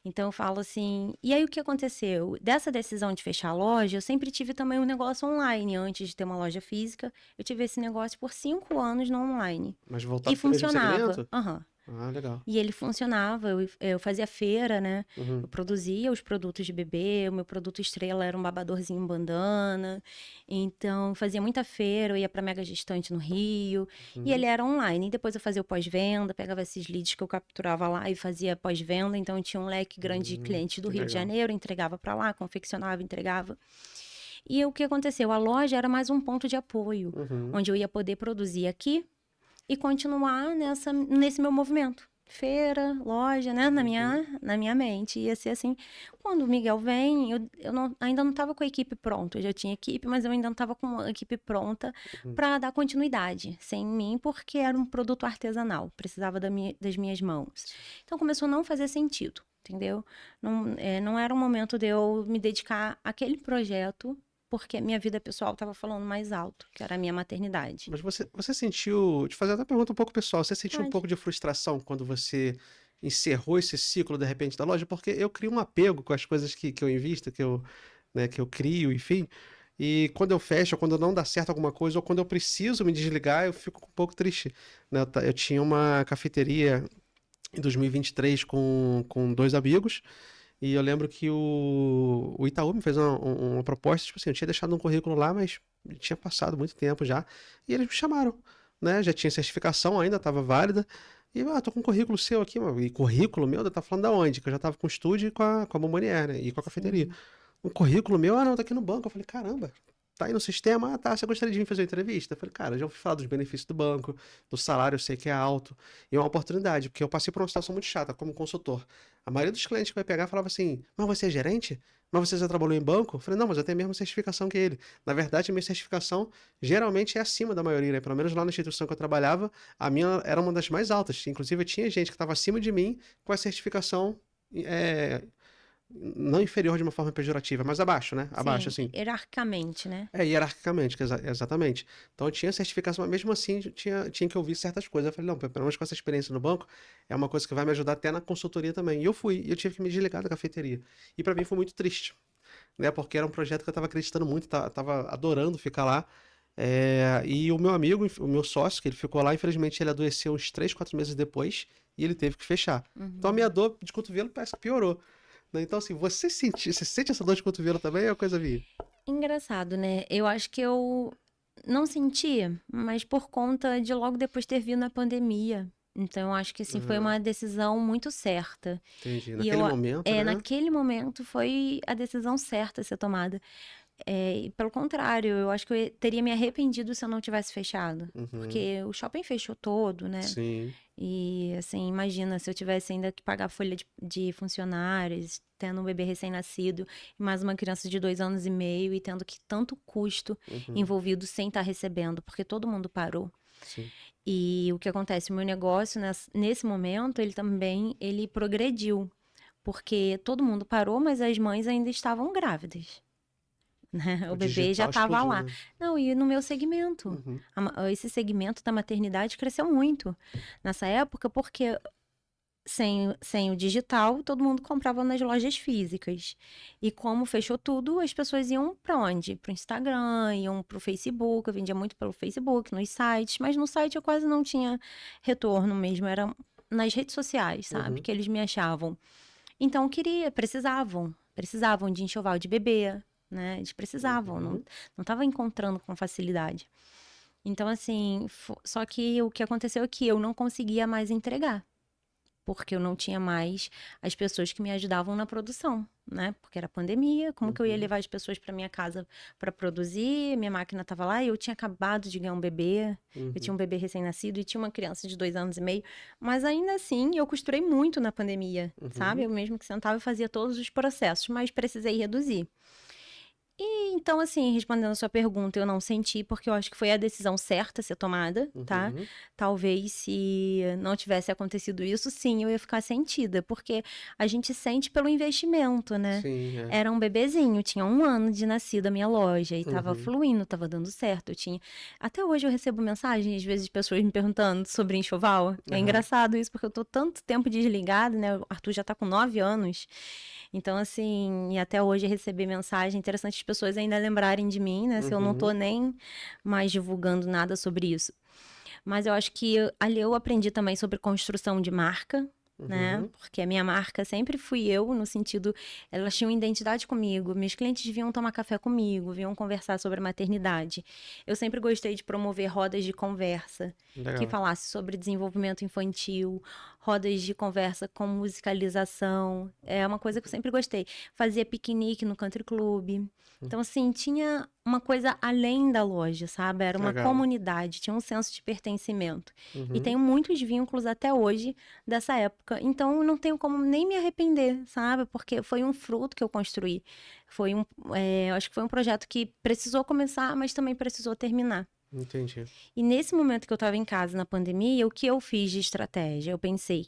Então eu falo assim, e aí o que aconteceu? Dessa decisão de fechar a loja, eu sempre tive também um negócio online, antes de ter uma loja física. Eu tive esse negócio por 5 anos no online. Mas voltado E pro mesmo funcionava. segmento? Ah, legal. E ele funcionava, eu fazia feira, né? Eu produzia os produtos de bebê, o meu produto estrela era um babadorzinho bandana. Então, fazia muita feira, eu ia pra Mega Gestante no Rio. E ele era online. E depois eu fazia o pós-venda, pegava esses leads que eu capturava lá e fazia pós-venda. Então, eu tinha um leque grande de clientes do que Rio de legal. Janeiro, entregava pra lá, confeccionava, entregava. E o que aconteceu? A loja era mais um ponto de apoio, onde eu ia poder produzir aqui e continuar nesse meu movimento. Feira, loja, né? Na minha mente. Ia ser assim. Quando o Miguel vem, ainda não estava com a equipe pronta. Eu já tinha equipe, mas eu ainda não estava com a equipe pronta para dar continuidade sem mim, porque era um produto artesanal. Precisava das minhas mãos. Então começou a não fazer sentido, entendeu? Não era o momento de eu me dedicar àquele projeto, porque a minha vida pessoal estava falando mais alto, que era a minha maternidade. Mas você sentiu, te fazer até uma pergunta um pouco pessoal, você sentiu um Pode. pouco de frustração quando você encerrou esse ciclo, de repente, da loja? Porque eu crio um apego com as coisas que eu invisto, né, que eu crio, enfim. E quando eu fecho, ou quando não dá certo alguma coisa, ou quando eu preciso me desligar, eu fico um pouco triste, né? Eu tinha uma cafeteria em 2023 com 2 amigos, e eu lembro que o Itaú me fez uma proposta, tipo assim, eu tinha deixado um currículo lá, mas tinha passado muito tempo já, e eles me chamaram, né? Já tinha certificação, ainda estava válida, e tô com um currículo seu aqui, mano. E currículo meu, tá falando da onde? Que eu já tava com o estúdio e com a Bombonier, né? E com a cafeteria. Um currículo meu, não, tá aqui no banco. Eu falei, caramba, tá aí no sistema? Ah, tá, você gostaria de vir fazer uma entrevista? Eu falei, cara, já ouvi falar dos benefícios do banco, do salário, eu sei que é alto, e é uma oportunidade, porque eu passei por uma situação muito chata como consultor. A maioria dos clientes que vai pegar falava assim, mas você é gerente? Mas você já trabalhou em banco? Eu falei, não, mas eu tenho a mesma certificação que ele. Na verdade, a minha certificação geralmente é acima da maioria, né? Pelo menos lá na instituição que eu trabalhava, a minha era uma das mais altas. Inclusive, tinha gente que estava acima de mim com a certificação não inferior de uma forma pejorativa, mas abaixo, né? Abaixo, Sim, assim. hierarquicamente, né? Hierarquicamente, exatamente. Então eu tinha certificação, mas mesmo assim tinha que ouvir certas coisas. Eu falei, não, pelo menos com essa experiência no banco, é uma coisa que vai me ajudar até na consultoria também. E eu fui, e eu tive que me desligar da cafeteria. E para mim foi muito triste, né? Porque era um projeto que eu tava acreditando muito, tava adorando ficar lá. E o meu amigo, o meu sócio, que ele ficou lá, infelizmente ele adoeceu uns 3, 4 meses depois e ele teve que fechar. Então a minha dor de cotovelo parece que piorou, né? Então assim, você sente essa dor de cotovelo também ou é coisa minha? Engraçado, né? Eu acho que eu não sentia, mas por conta de logo depois ter vindo a pandemia. Então, eu acho que assim, foi uma decisão muito certa. Entendi. E Naquele momento, né? naquele momento foi a decisão certa a ser tomada. E pelo contrário, eu acho que eu teria me arrependido se eu não tivesse fechado. Porque o shopping fechou todo, né? Sim. E assim, imagina se eu tivesse ainda que pagar folha de funcionários, tendo um bebê recém-nascido e mais uma criança de 2 anos e meio e tendo que tanto custo envolvido sem estar recebendo, porque todo mundo parou. Sim. E o que acontece? O meu negócio, nesse momento, ele progrediu. Porque todo mundo parou, mas as mães ainda estavam grávidas. Né? O bebê já digital estava explodiu, lá. né? Não, e no meu segmento. Esse segmento da maternidade cresceu muito nessa época, porque sem o digital, todo mundo comprava nas lojas físicas. E como fechou tudo, as pessoas iam para onde? Para o Instagram, iam para o Facebook. Eu vendia muito pelo Facebook, nos sites, mas no site eu quase não tinha retorno mesmo, era nas redes sociais, sabe? Que eles me achavam. Então, precisavam, precisavam de enxoval de bebê, né? Eles precisavam, não estava encontrando com facilidade. Então, assim, só que o que aconteceu é que eu não conseguia mais entregar, porque eu não tinha mais as pessoas que me ajudavam na produção, né? Porque era pandemia, como que eu ia levar as pessoas para minha casa para produzir? Minha máquina estava lá e eu tinha acabado de ganhar um bebê, eu tinha um bebê recém-nascido e tinha uma criança de 2 anos e meio, mas ainda assim eu costurei muito na pandemia, sabe? Eu mesmo que sentava e fazia todos os processos, mas precisei reduzir. E então, assim, respondendo a sua pergunta, eu não senti, porque eu acho que foi a decisão certa a ser tomada, tá? Talvez se não tivesse acontecido isso, sim, eu ia ficar sentida, porque a gente sente pelo investimento, né? Sim, é. Era um bebezinho, tinha 1 ano de nascido a minha loja, e tava fluindo, tava dando certo. Eu tinha... Até hoje eu recebo mensagens, às vezes, de pessoas me perguntando sobre enxoval. É engraçado isso, porque eu tô tanto tempo desligada, né? O Arthur já tá com 9 anos. Então, assim, e até hoje receber mensagem, interessante as pessoas ainda lembrarem de mim, né? Se eu não tô nem mais divulgando nada sobre isso. Mas eu acho que ali eu aprendi também sobre construção de marca, né? Porque a minha marca sempre fui eu, no sentido, elas tinham identidade comigo, meus clientes vinham tomar café comigo, vinham conversar sobre a maternidade. Eu sempre gostei de promover rodas de conversa, que falasse sobre desenvolvimento infantil, rodas de conversa com musicalização, é uma coisa que eu sempre gostei. Fazia piquenique no country club. Então, assim, tinha uma coisa além da loja, sabe? Era uma comunidade, tinha um senso de pertencimento. E tenho muitos vínculos até hoje dessa época. Então, eu não tenho como nem me arrepender, sabe? Porque foi um fruto que eu construí. Foi eu acho que foi um projeto que precisou começar, mas também precisou terminar. Entendi. E nesse momento que eu estava em casa, na pandemia, o que eu fiz de estratégia? Eu pensei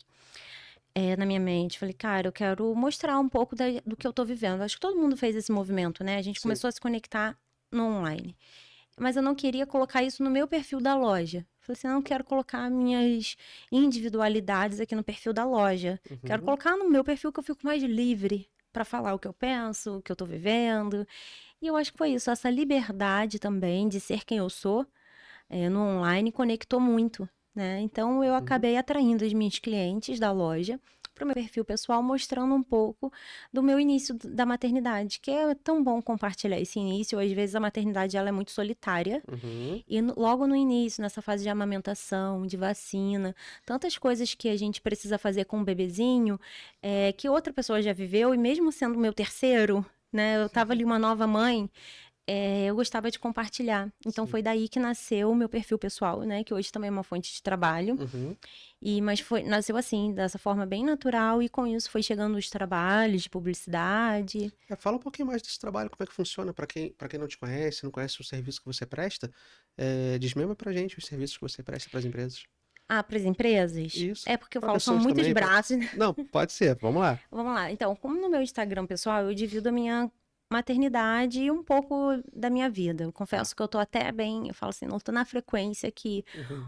na minha mente, falei, cara, eu quero mostrar um pouco do que eu tô vivendo. Acho que todo mundo fez esse movimento, né? A gente começou a se conectar no online. Mas eu não queria colocar isso no meu perfil da loja. Falei assim, eu não quero colocar minhas individualidades aqui no perfil da loja. Quero colocar no meu perfil que eu fico mais livre para falar o que eu penso, o que eu tô vivendo. E eu acho que foi isso, essa liberdade também de ser quem eu sou no online conectou muito, né? Então eu acabei atraindo os meus clientes da loja para o meu perfil pessoal, mostrando um pouco do meu início da maternidade, que é tão bom compartilhar esse início. Às vezes a maternidade ela é muito solitária e logo no início, nessa fase de amamentação, de vacina, tantas coisas que a gente precisa fazer com um bebezinho, que outra pessoa já viveu, e mesmo sendo meu terceiro, né, eu tava ali uma nova mãe, eu gostava de compartilhar. Então foi daí que nasceu o meu perfil pessoal, né? Que hoje também é uma fonte de trabalho. Mas nasceu assim, dessa forma bem natural, e com isso foi chegando os trabalhos de publicidade. Fala um pouquinho mais desse trabalho, como é que funciona, para quem não te conhece, não conhece o serviço que você presta, desmembra pra gente os serviços que você presta para as empresas. Para as empresas? Isso. É porque eu Pra falo, são pessoas muitos também, braços, né? Não, pode ser, vamos lá. Vamos lá. Então, como no meu Instagram pessoal, eu divido a minha maternidade e um pouco da minha vida. Eu confesso que eu tô até bem, eu falo assim, não tô na frequência que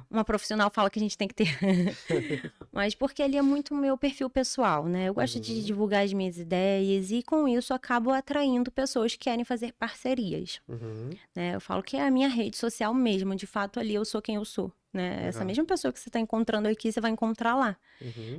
uma profissional fala que a gente tem que ter. Mas porque ali é muito o meu perfil pessoal, né? Eu gosto de divulgar as minhas ideias e com isso eu acabo atraindo pessoas que querem fazer parcerias, né? Eu falo que é a minha rede social mesmo, de fato ali eu sou quem eu sou, né? Essa mesma pessoa que você tá encontrando aqui, você vai encontrar lá.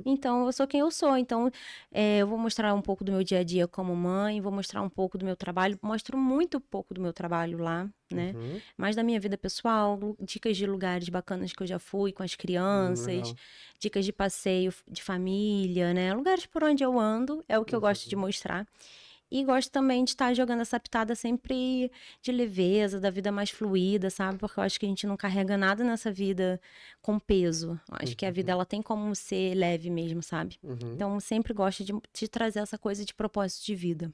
Então, eu sou quem eu sou. Então, eu vou mostrar um pouco do meu dia a dia como mãe, vou mostrar um pouco do meu trabalho, mostro muito pouco do meu trabalho lá, né? Mais da minha vida pessoal, dicas de lugares bacanas que eu já fui com as crianças, dicas de passeio de família, né? Lugares por onde eu ando, é o que eu gosto de mostrar. E gosto também de estar jogando essa pitada sempre de leveza, da vida mais fluida, sabe? Porque eu acho que a gente não carrega nada nessa vida com peso. Eu acho que a vida ela tem como ser leve mesmo, sabe? Então eu sempre gosto de trazer essa coisa de propósito de vida.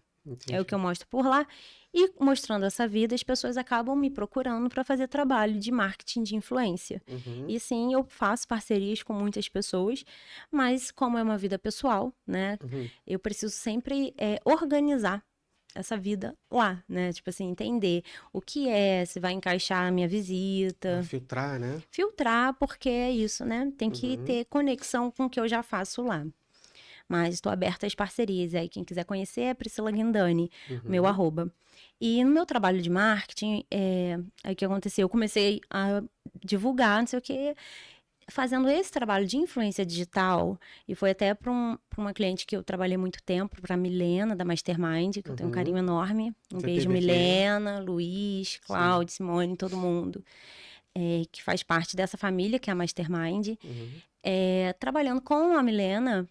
É o que eu mostro por lá. E mostrando essa vida, as pessoas acabam me procurando para fazer trabalho de marketing de influência. E sim, eu faço parcerias com muitas pessoas, mas como é uma vida pessoal, né? Eu preciso sempre organizar essa vida lá, né? Tipo assim, entender o que se vai encaixar a minha visita. Filtrar, né? Filtrar, porque é isso, né? Tem que ter conexão com o que eu já faço lá. Mas estou aberta às parcerias. Aí quem quiser conhecer é Priscila Guindani, meu @. E no meu trabalho de marketing, aí o que aconteceu? Eu comecei a divulgar, não sei o quê. fazendo esse trabalho de influência digital, e foi até para uma cliente que eu trabalhei muito tempo, para a Milena, da Mastermind, que eu tenho um carinho enorme. Um Você beijo, teve aqui. Milena, Luiz, Cláudio, Simone, todo mundo, que faz parte dessa família, que é a Mastermind. Trabalhando com a Milena,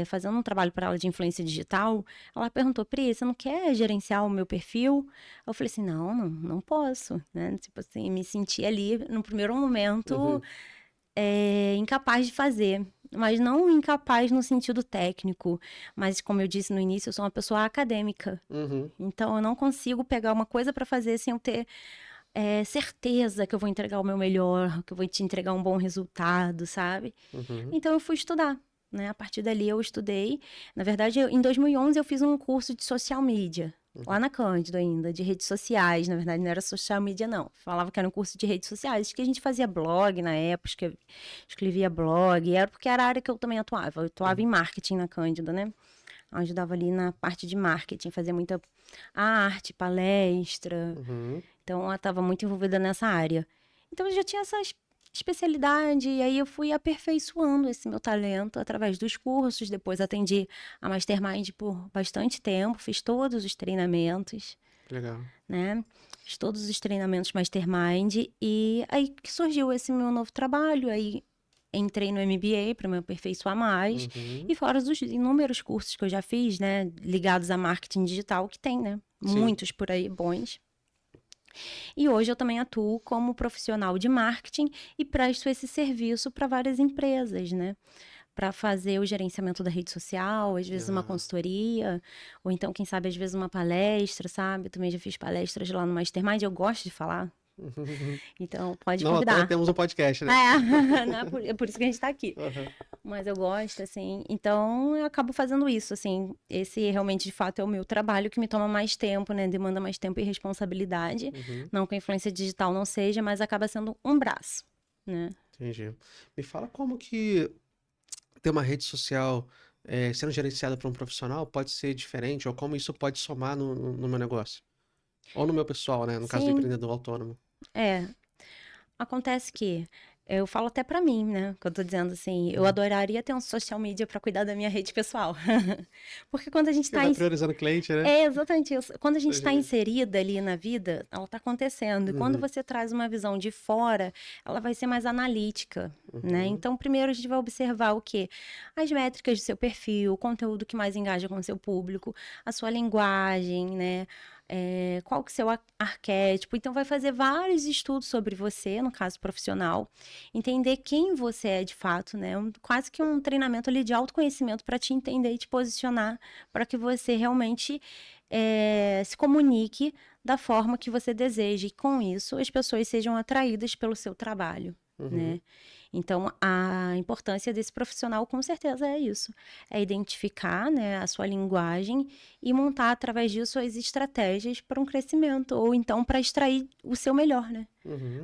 fazendo um trabalho para ela de influência digital, ela perguntou: Pri, você não quer gerenciar o meu perfil? Eu falei assim, não posso, né? Tipo assim, me senti ali, no primeiro momento, incapaz de fazer. Mas não incapaz no sentido técnico. Mas, como eu disse no início, eu sou uma pessoa acadêmica. Então, eu não consigo pegar uma coisa para fazer sem eu ter certeza que eu vou entregar o meu melhor, que eu vou te entregar um bom resultado, sabe? Então, eu fui estudar. Né? A partir dali eu estudei. Na verdade, em 2011 eu fiz um curso de social media, lá na Cândido ainda, de redes sociais. Na verdade, não era social media, não. Falava que era um curso de redes sociais, que a gente fazia blog na época, escrevia blog. Era porque era a área que eu também atuava. Eu atuava em marketing na Cândido, né? Eu ajudava ali na parte de marketing, fazia muita arte, palestra. Então, eu estava muito envolvida nessa área. Então, eu já tinha essas especialidade, e aí eu fui aperfeiçoando esse meu talento através dos cursos. Depois atendi a Mastermind por bastante tempo, fiz todos os treinamentos. Legal. Né? Fiz todos os treinamentos Mastermind, e aí que surgiu esse meu novo trabalho. Aí entrei no MBA para me aperfeiçoar mais, e fora os inúmeros cursos que eu já fiz, né, ligados a marketing digital, que tem, né? Muitos por aí bons. E hoje eu também atuo como profissional de marketing e presto esse serviço para várias empresas, né? Para fazer o gerenciamento da rede social, às vezes uma consultoria, ou então, quem sabe, às vezes uma palestra, sabe? Eu também já fiz palestras lá no Mastermind, eu gosto de falar. Então, pode convidar. Não, temos um podcast, né? É por isso que a gente está aqui. Mas eu gosto, assim, então eu acabo fazendo isso, assim. Esse realmente, de fato, é o meu trabalho, que me toma mais tempo, né? Demanda mais tempo e responsabilidade. Não que a influência digital não seja, mas acaba sendo um braço, né? Entendi. Me fala como que ter uma rede social sendo gerenciada por um profissional pode ser diferente, ou como isso pode somar no meu negócio. Ou no meu pessoal, né? No caso do empreendedor autônomo. Acontece que eu falo até pra mim, né? Que eu tô dizendo assim, eu adoraria ter um social media pra cuidar da minha rede pessoal. Porque quando a gente Você vai priorizando o cliente, né? É exatamente isso. Quando a gente está inserida ali na vida, ela está acontecendo. E quando você traz uma visão de fora, ela vai ser mais analítica, né? Então, primeiro a gente vai observar o quê? As métricas do seu perfil, o conteúdo que mais engaja com o seu público, a sua linguagem, né? Qual que é o seu arquétipo. Então, vai fazer vários estudos sobre você, no caso profissional, entender quem você é de fato, né? Quase que um treinamento ali de autoconhecimento para te entender e te posicionar, para que você realmente se comunique da forma que você deseja, e com isso as pessoas sejam atraídas pelo seu trabalho, né? Então, a importância desse profissional, com certeza, é isso. É identificar, né, a sua linguagem e montar, através disso, as estratégias para um crescimento, ou então para extrair o seu melhor, né?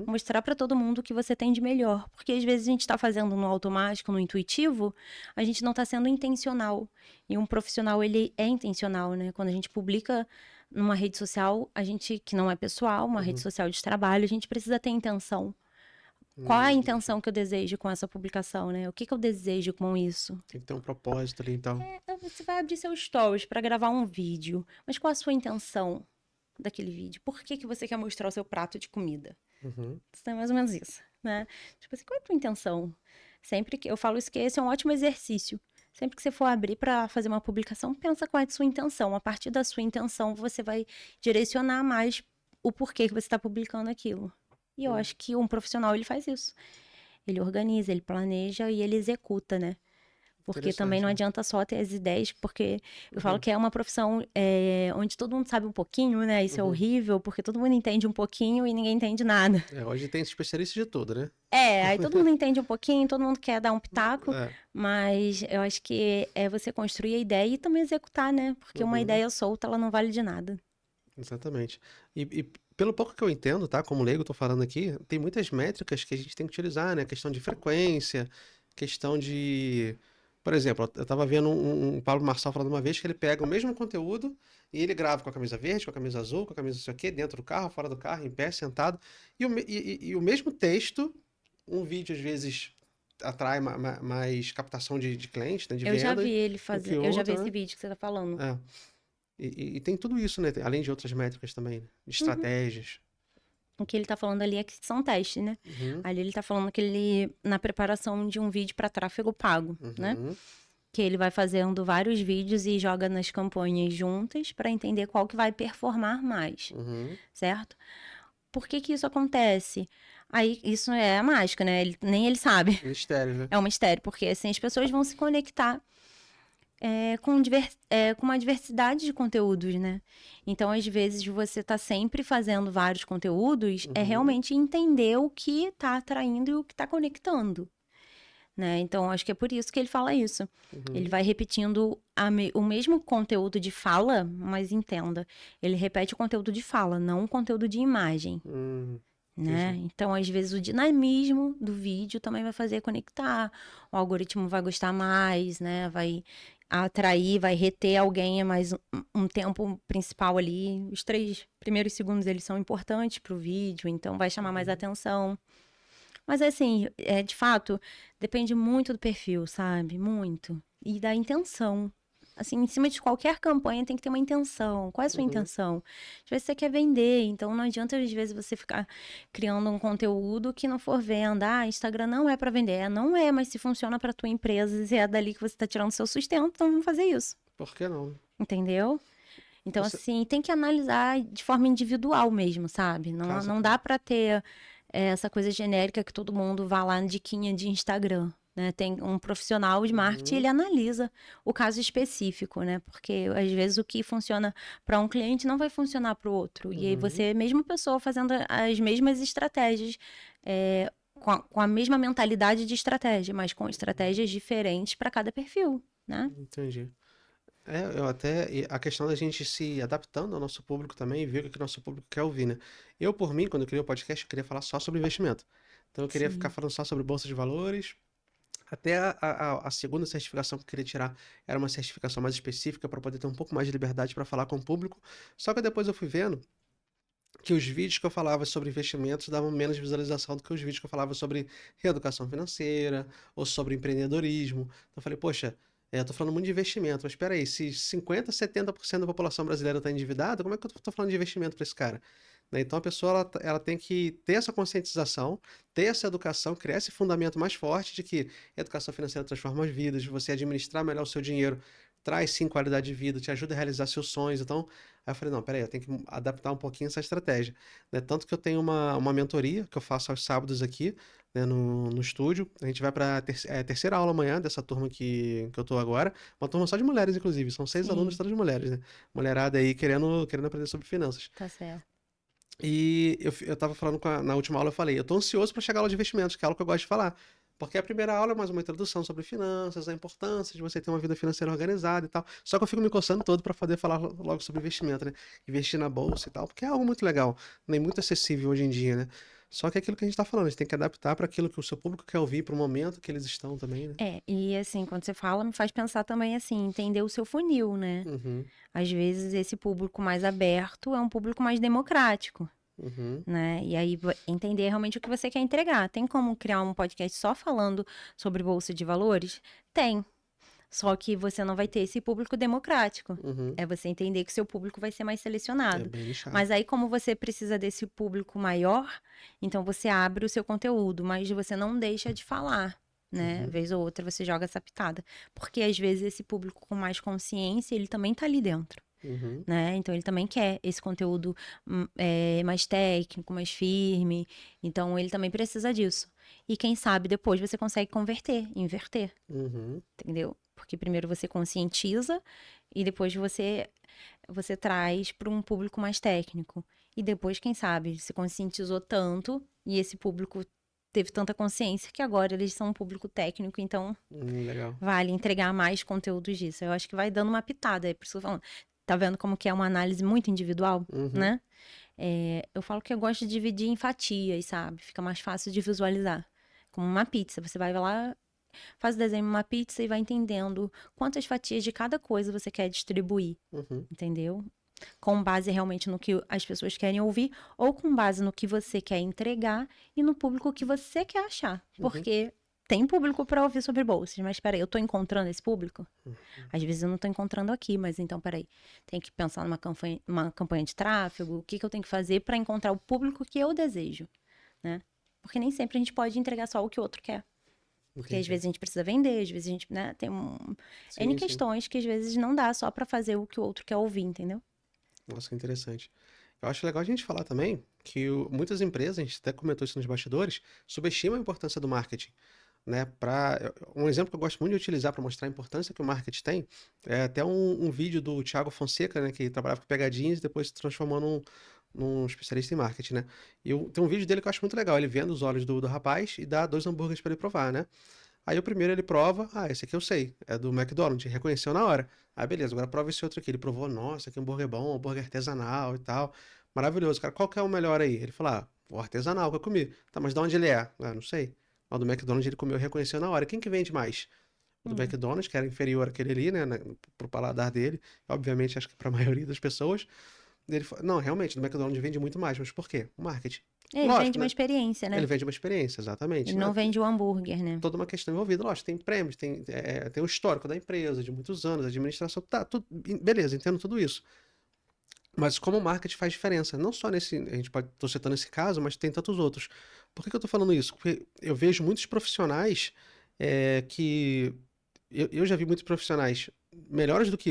Mostrar para todo mundo o que você tem de melhor. Porque, às vezes, a gente está fazendo no automático, no intuitivo, a gente não está sendo intencional. E um profissional, ele é intencional, né? Quando a gente publica numa rede social, a gente, que não é pessoal, uma rede social de trabalho, a gente precisa ter intenção. Qual a intenção que eu desejo com essa publicação, né? O que eu desejo com isso? Tem que ter um propósito ali, então. Você vai abrir seus stories para gravar um vídeo, mas qual a sua intenção daquele vídeo? Por que você quer mostrar o seu prato de comida? Isso é mais ou menos isso, né? Tipo assim, qual é a tua intenção? Sempre que eu falo isso, que esse é um ótimo exercício. Sempre que você for abrir para fazer uma publicação, pensa qual é a sua intenção. A partir da sua intenção, você vai direcionar mais o porquê que você está publicando aquilo. E eu acho que um profissional, ele faz isso. Ele organiza, ele planeja e ele executa, né? Porque também não adianta só ter as ideias, porque eu falo que é uma profissão onde todo mundo sabe um pouquinho, né? Isso é horrível, porque todo mundo entende um pouquinho e ninguém entende nada. Hoje tem especialistas de tudo, né? Aí todo mundo entende um pouquinho, todo mundo quer dar um pitaco, mas eu acho que é você construir a ideia e também executar, né? Porque uma ideia solta, ela não vale de nada. Exatamente. E pelo pouco que eu entendo, tá? Como leigo, tô falando aqui, tem muitas métricas que a gente tem que utilizar, né? Questão de frequência, questão de... Por exemplo, eu tava vendo um Pablo Marçal falando uma vez que ele pega o mesmo conteúdo e ele grava com a camisa verde, com a camisa azul, com a camisa não sei o quê, dentro do carro, fora do carro, em pé, sentado, e o mesmo texto um vídeo às vezes atrai mais captação de clientes, né, de Eu já venda, vi ele do que fazer, eu já vi outro, esse né? vídeo que você tá falando. É. E tem tudo isso, né? Além de outras métricas também, né? De Uhum. estratégias. O que ele tá falando ali é que são testes, né? Uhum, Ali ele tá falando que ele, na preparação de um vídeo para tráfego pago, né? uhum, Que ele vai fazendo vários vídeos e joga nas campanhas juntas para entender qual que vai performar mais, uhum. certo? Por que que isso acontece? Aí, isso é a mágica, né? Nem ele sabe. Mistérios, né? É um mistério, porque assim, as pessoas vão se conectar com uma diversidade de conteúdos, né? Então, às vezes, você tá sempre fazendo vários conteúdos, é Uhum, realmente entender o que tá atraindo e o que tá conectando, né? Então, acho que é por isso que ele fala isso. Ele uhum, vai repetindo o mesmo conteúdo de fala, mas entenda, ele repete o conteúdo de fala, não o conteúdo de imagem. Né? entendi. Então, às vezes, o dinamismo do vídeo também vai fazer conectar. O algoritmo vai gostar mais, né? Vai atrair, vai reter alguém mais um tempo principal ali. Os 3 primeiros segundos, eles são importantes para o vídeo, então vai chamar mais Uhum, atenção. Mas, assim, de fato, depende muito do perfil, sabe? Muito. E da intenção. Assim, em cima de qualquer campanha tem que ter uma intenção. Qual é a sua uhum, intenção? Às vezes você quer vender, então não adianta, às vezes, você ficar criando um conteúdo que não for venda. Ah, Instagram não é para vender. Não é, mas se funciona para tua empresa, se é dali que você está tirando seu sustento, então vamos fazer isso. por que não? Entendeu? Então, Você... assim, tem que analisar de forma individual mesmo, sabe? Não, Caso a não caso. dá para ter essa coisa genérica que todo mundo vá lá na diquinha de Instagram, né? Tem um profissional de marketing, Uhum, ele analisa o caso específico, né? Porque às vezes o que funciona para um cliente não vai funcionar para o outro. E aí uhum, você, mesma pessoa, fazendo as mesmas estratégias, com a mesma mentalidade de estratégia, mas com estratégias diferentes para cada perfil, né? entendi. Eu até. E a questão da gente se adaptando ao nosso público também, ver o que o nosso público quer ouvir, né? Eu, por mim, quando eu criei o podcast, eu queria falar só sobre investimento. Então eu queria ficar Sim. falando só sobre bolsa de valores. Até a segunda certificação que eu queria tirar era uma certificação mais específica para poder ter um pouco mais de liberdade para falar com o público. Só que depois eu fui vendo que os vídeos que eu falava sobre investimentos davam menos visualização do que os vídeos que eu falava sobre reeducação financeira ou sobre empreendedorismo. Então eu falei, poxa, eu tô falando muito de investimento, mas espera aí, se 50, 70% da população brasileira está endividada, como é que eu tô falando de investimento para esse cara? Né? Então a pessoa ela tem que ter essa conscientização, ter essa educação, criar esse fundamento mais forte de que educação financeira transforma as vidas, de você administrar melhor o seu dinheiro, traz sim qualidade de vida, te ajuda a realizar seus sonhos. Então, aí eu falei, não, peraí, eu tenho que adaptar um pouquinho essa estratégia. Né? Tanto que eu tenho uma mentoria que eu faço aos sábados aqui, né, no estúdio. A gente vai para a terceira aula amanhã dessa turma que eu tô agora. Uma turma só de mulheres, inclusive. São 6 alunos, Sim, todas mulheres, né? Mulherada aí querendo aprender sobre finanças. tá certo. E eu tava falando na última aula, eu falei, eu tô ansioso para chegar à aula de investimentos, que é algo que eu gosto de falar. Porque a primeira aula é mais uma introdução sobre finanças, a importância de você ter uma vida financeira organizada e tal. Só que eu fico me coçando todo para poder falar logo sobre investimento, né? Investir na bolsa e tal, porque é algo muito legal, nem muito acessível hoje em dia, né? Só que é aquilo que a gente tá falando, a gente tem que adaptar para aquilo que o seu público quer ouvir, para o momento que eles estão também, né? E assim, quando você fala, me faz pensar também assim, entender o seu funil, né? Uhum, Às vezes esse público mais aberto é um público mais democrático, uhum, né? E aí entender realmente o que você quer entregar. Tem como criar um podcast só falando sobre bolsa de valores? Tem. Só que você não vai ter esse público democrático. uhum. É você entender que seu público vai ser mais É selecionado. bem nichado. Mas aí, como você precisa desse público maior, então você abre o seu conteúdo, mas você não deixa de falar, né? Uhum, Vez ou outra você joga essa pitada. Porque às vezes esse público com mais consciência, ele também tá ali dentro. uhum, Né? Então ele também quer esse conteúdo mais técnico, mais firme. Então ele também precisa disso. E quem sabe depois você consegue converter, inverter, uhum, entendeu? Porque primeiro você conscientiza e depois você traz para um público mais técnico. E depois, quem sabe, se conscientizou tanto e esse público teve tanta consciência que agora eles são um público técnico, então legal. vale entregar mais conteúdos disso. Eu acho que vai dando uma pitada, é por isso que eu tô falando. Tá vendo como que é uma análise muito individual, Uhum, né? Eu falo que eu gosto de dividir em fatias, sabe? Fica mais fácil de visualizar. Como uma pizza, você vai lá, faz o desenho de uma pizza e vai entendendo quantas fatias de cada coisa você quer distribuir, uhum. entendeu? com base realmente no que as pessoas querem ouvir, ou com base no que você quer entregar e no público que você quer achar. Porque tem público para ouvir sobre bolsas, mas peraí, eu tô encontrando esse público? Às vezes eu não tô encontrando aqui, mas então peraí, tem que pensar numa campanha de tráfego, o que eu tenho que fazer para encontrar o público que eu desejo, né? Porque nem sempre a gente pode entregar só o que o outro quer. Porque às vezes a gente precisa vender, às vezes a gente, né, tem N questões que às vezes não dá só para fazer o que o outro quer ouvir, entendeu? Nossa, que interessante. Eu acho legal a gente falar também que muitas empresas, a gente até comentou isso nos bastidores, subestimam a importância do marketing. Né, um exemplo que eu gosto muito de utilizar para mostrar a importância que o marketing tem é até um vídeo do Thiago Fonseca, né, que trabalhava com pegadinhas e depois se transformou num especialista em marketing, né? Tem um vídeo dele que eu acho muito legal, ele vendo os olhos do rapaz e dá 2 hambúrgueres para ele provar, né? Aí o primeiro ele prova, esse aqui eu sei, é do McDonald's, reconheceu na hora. Aí beleza, agora prova esse outro aqui. Ele provou, nossa, que hambúrguer bom, hambúrguer artesanal e tal. Maravilhoso, cara. Qual que é o melhor aí? Ele falou, o artesanal que eu comi. Tá, mas de onde ele é? Não sei. O do McDonald's ele comeu e reconheceu na hora. Quem que vende mais? O do McDonald's, que era inferior àquele ali, né, pro paladar dele. Obviamente, acho que pra maioria das pessoas. Ele falou, não, realmente, o do McDonald's vende muito mais. Mas por quê? O marketing. Ele Lógico, vende uma né? experiência, né? Ele vende uma experiência, exatamente. Ele não vende o hambúrguer, né? Toda uma questão envolvida. Lógico, tem prêmios, tem o histórico da empresa, de muitos anos, a administração, tá, tudo, beleza, entendo tudo isso. Mas como o marketing faz diferença, não só nesse, a gente pode, tô citando esse caso, mas tem tantos outros. Por que eu tô falando isso? Porque eu vejo muitos profissionais que... Eu já vi muitos profissionais melhores do que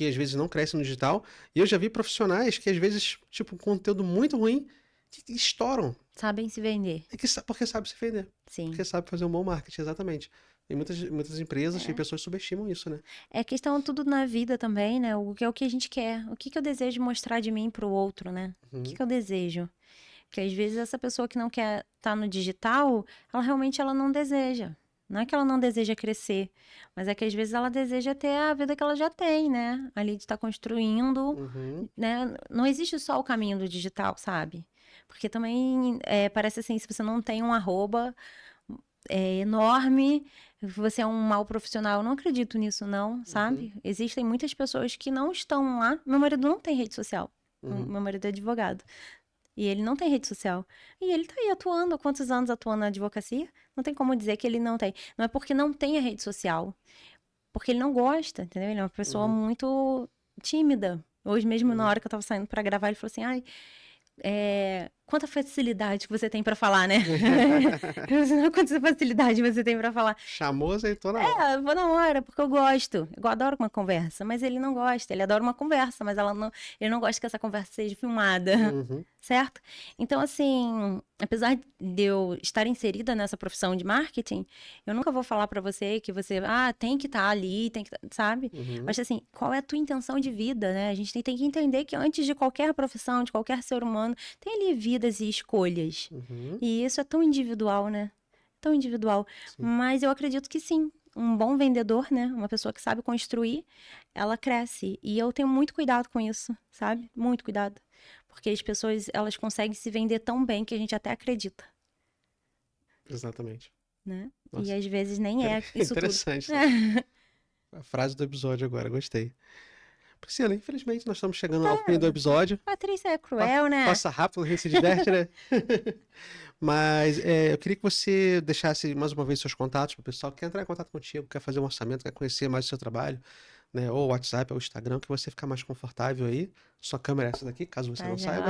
às vezes não crescem no digital, e eu já vi profissionais que às vezes, tipo, um conteúdo muito ruim, que estouram. Sabem se vender. Porque sabe se vender. Sim. Porque sabe fazer um bom marketing, exatamente. E muitas empresas e pessoas subestimam isso, né? É questão tudo na vida também, né? O que é o que a gente quer. O que eu desejo mostrar de mim pro outro, né? O que eu desejo? Porque às vezes essa pessoa que não quer estar no digital, ela realmente não deseja. Não é que ela não deseja crescer, mas é que às vezes ela deseja ter a vida que ela já tem, né? Ali de estar construindo, né? Não existe só o caminho do digital, sabe? Porque também parece assim, se você não tem um arroba enorme, você é um mau profissional. Eu não acredito nisso, não, sabe? Existem muitas pessoas que não estão lá. Meu marido não tem rede social. Meu marido é advogado. E ele não tem rede social. E ele tá aí atuando. Há quantos anos atuando na advocacia? Não tem como dizer que ele não tem. Não é porque não tem a rede social. Porque ele não gosta, entendeu? Ele é uma pessoa muito tímida. Hoje mesmo, na hora que eu tava saindo pra gravar, ele falou assim, quanta facilidade que você tem pra falar, né? Quanta facilidade você tem pra falar. Chamou, aceitou na hora. Eu vou na hora, porque eu gosto. Eu adoro uma conversa, mas ele não gosta. Ele adora uma conversa, mas ele não gosta que essa conversa seja filmada, certo? Então, assim, apesar de eu estar inserida nessa profissão de marketing, eu nunca vou falar pra você que você, tem que estar ali, tem que, sabe? Mas, assim, qual é a tua intenção de vida, né? A gente tem que entender que antes de qualquer profissão, de qualquer ser humano, tem ali vidas e escolhas. E isso é tão individual, né? Tão individual. Sim. Mas eu acredito que sim. Um bom vendedor, né? Uma pessoa que sabe construir, ela cresce. E eu tenho muito cuidado com isso, sabe? Muito cuidado. Porque as pessoas, elas conseguem se vender tão bem que a gente até acredita. Exatamente. Né? E às vezes nem é isso interessante. tudo. A frase do episódio agora, gostei. Priscila, infelizmente nós estamos chegando ao fim do episódio. Patrícia é cruel, né? Passa rápido, a gente se diverte, né? Mas eu queria que você deixasse mais uma vez seus contatos para o pessoal que quer entrar em contato contigo, quer fazer um orçamento, quer conhecer mais o seu trabalho, né? Ou o WhatsApp, ou o Instagram, que você ficar mais confortável aí. Sua câmera é essa daqui, caso você não saiba.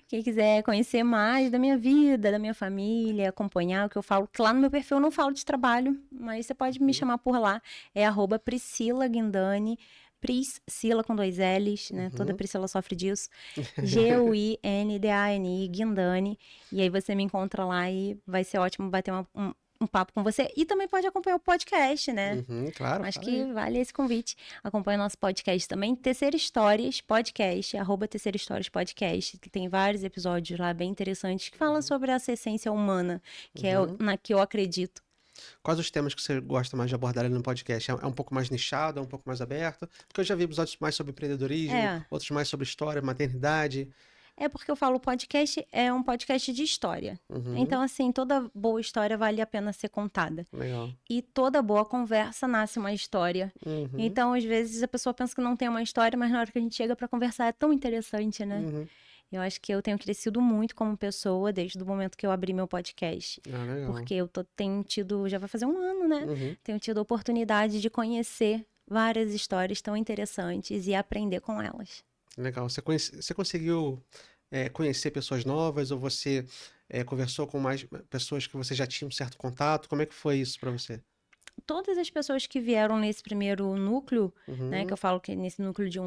Quem quiser conhecer mais da minha vida, da minha família, acompanhar o que eu falo, que lá no meu perfil eu não falo de trabalho, mas você pode me chamar por lá. É @Priscila Guindani. Priscila com 2 L's, né? Toda Priscila sofre disso. Guindani, Guindani. E aí você me encontra lá e vai ser ótimo bater um papo com você. E também pode acompanhar o podcast, né? Claro. Acho que vale esse convite. Acompanha o nosso podcast também. Terceira Histórias Podcast, @Terceira Histórias Podcast, que tem vários episódios lá bem interessantes que falam sobre essa essência humana, que é na que eu acredito. Quais os temas que você gosta mais de abordar ali no podcast? É um pouco mais nichado, é um pouco mais aberto? Porque eu já vi episódios mais sobre empreendedorismo, outros mais sobre história, maternidade. É porque eu falo, o podcast é um podcast de história. Então, assim, toda boa história vale a pena ser contada. Legal. E toda boa conversa nasce uma história. Então, às vezes, a pessoa pensa que não tem uma história, mas na hora que a gente chega pra conversar é tão interessante, né? Eu acho que eu tenho crescido muito como pessoa desde o momento que eu abri meu podcast. Legal. Porque eu tenho tido, já vai fazer um ano, né? Tenho tido a oportunidade de conhecer várias histórias tão interessantes e aprender com elas. Legal. Você conseguiu conhecer pessoas novas ou você conversou com mais pessoas que você já tinha um certo contato? Como é que foi isso para você? Todas as pessoas que vieram nesse primeiro núcleo, né, que eu falo que nesse núcleo de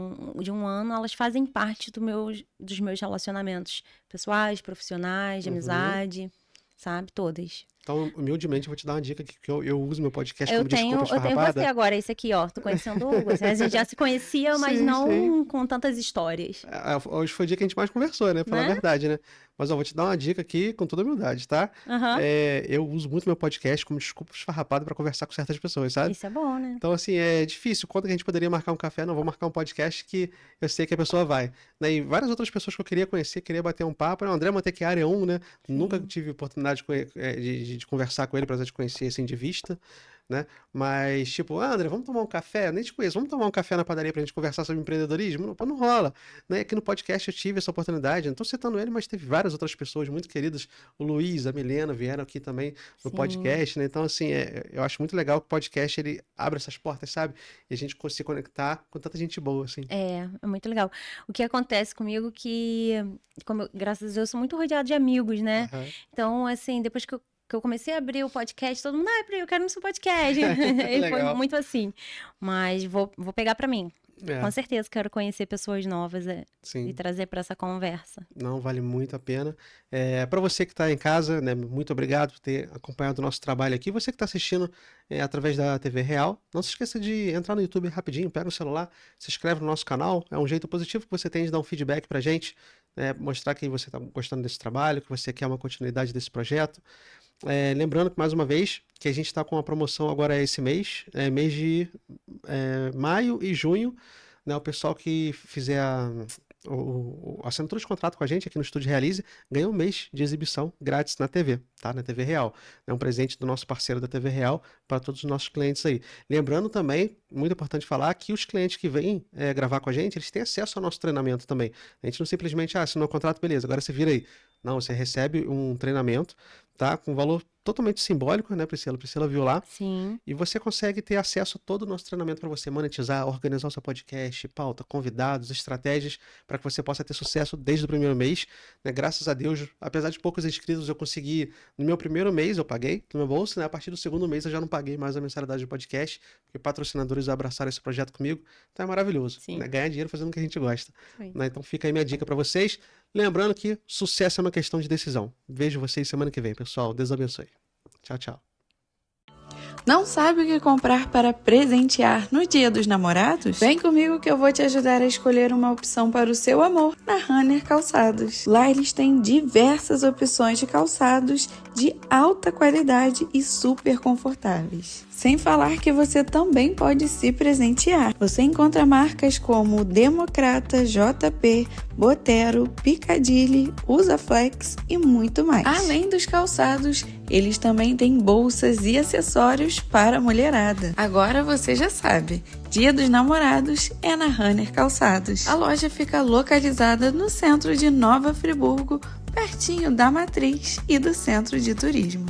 um ano, elas fazem parte dos meus relacionamentos pessoais, profissionais, de amizade, sabe? Todas. Então, humildemente, eu vou te dar uma dica que eu uso meu podcast como Eu tenho você agora, esse aqui, ó. Tô conhecendo o Hugo. A gente já se conhecia, mas não com tantas histórias. Hoje foi o dia que a gente mais conversou, né? Pra falar a verdade, né? Mas eu vou te dar uma dica aqui com toda humildade, tá? Eu uso muito meu podcast como desculpa esfarrapada pra conversar com certas pessoas, sabe? Isso é bom, né? Então, assim, é difícil. Quando que a gente poderia marcar um café? Não, vou marcar um podcast que eu sei que a pessoa vai. Né? E várias outras pessoas que eu queria conhecer, queria bater um papo. O André Mantechiari é um, né? Sim. Nunca tive oportunidade de conversar com ele, pra te conhecer, assim, de vista, né? Mas, tipo, André, vamos tomar um café? Eu nem te conheço. Vamos tomar um café na padaria pra gente conversar sobre empreendedorismo? Não rola. Né? Aqui no podcast eu tive essa oportunidade. Não tô citando ele, mas teve várias outras pessoas muito queridas. O Luiz, a Milena vieram aqui também no podcast, né? Então, assim, eu acho muito legal que o podcast, ele abre essas portas, sabe? E a gente se conectar com tanta gente boa, assim. É muito legal. O que acontece comigo que, graças a Deus, eu sou muito rodeada de amigos, né? Então, assim, depois que eu comecei a abrir o podcast, todo mundo, eu quero no seu podcast. E foi muito assim. Mas vou pegar pra mim. Com certeza quero conhecer pessoas novas e trazer para essa conversa. Não, vale muito a pena. Para você que está em casa, né, muito obrigado por ter acompanhado o nosso trabalho aqui. Você que está assistindo através da TV Real, não se esqueça de entrar no YouTube rapidinho, pega o celular, se inscreve no nosso canal. É um jeito positivo que você tem de dar um feedback para a gente, mostrar que você está gostando desse trabalho, que você quer uma continuidade desse projeto. Lembrando que, mais uma vez, que a gente está com uma promoção agora esse mês, mês de maio e junho, né? O pessoal que fizer a assinatura de contrato com a gente aqui no Estúdio Realize ganha um mês de exibição grátis na TV, tá? Na TV Real. É um presente do nosso parceiro da TV Real para todos os nossos clientes aí. Lembrando também, muito importante falar, que os clientes que vêm gravar com a gente, eles têm acesso ao nosso treinamento também. A gente não simplesmente, assinou o contrato, beleza, agora você vira aí. Não, você recebe um treinamento, tá? Com valor totalmente simbólico, né, Priscila? Priscila viu lá. Sim. E você consegue ter acesso a todo o nosso treinamento para você monetizar, organizar o seu podcast, pauta, convidados, estratégias, para que você possa ter sucesso desde o primeiro mês. Né? Graças a Deus, apesar de poucos inscritos, eu consegui, no meu primeiro mês eu paguei no meu bolso, né? A partir do segundo mês eu já não paguei mais a mensalidade do podcast, porque patrocinadores abraçaram esse projeto comigo. Então é maravilhoso, né? Ganhar dinheiro fazendo o que a gente gosta. Né? Então fica aí minha dica para vocês. Lembrando que sucesso é uma questão de decisão. Vejo vocês semana que vem, pessoal. Deus abençoe. Tchau, tchau. Não sabe o que comprar para presentear no Dia dos Namorados? Vem comigo que eu vou te ajudar a escolher uma opção para o seu amor na Runner Calçados. Lá eles têm diversas opções de calçados de alta qualidade e super confortáveis. Sem falar que você também pode se presentear. Você encontra marcas como Democrata, JP, Botero, Piccadilly, Usaflex e muito mais. Além dos calçados, eles também têm bolsas e acessórios para a mulherada. Agora você já sabe, Dia dos Namorados é na Runner Calçados. A loja fica localizada no centro de Nova Friburgo, pertinho da Matriz e do Centro de Turismo.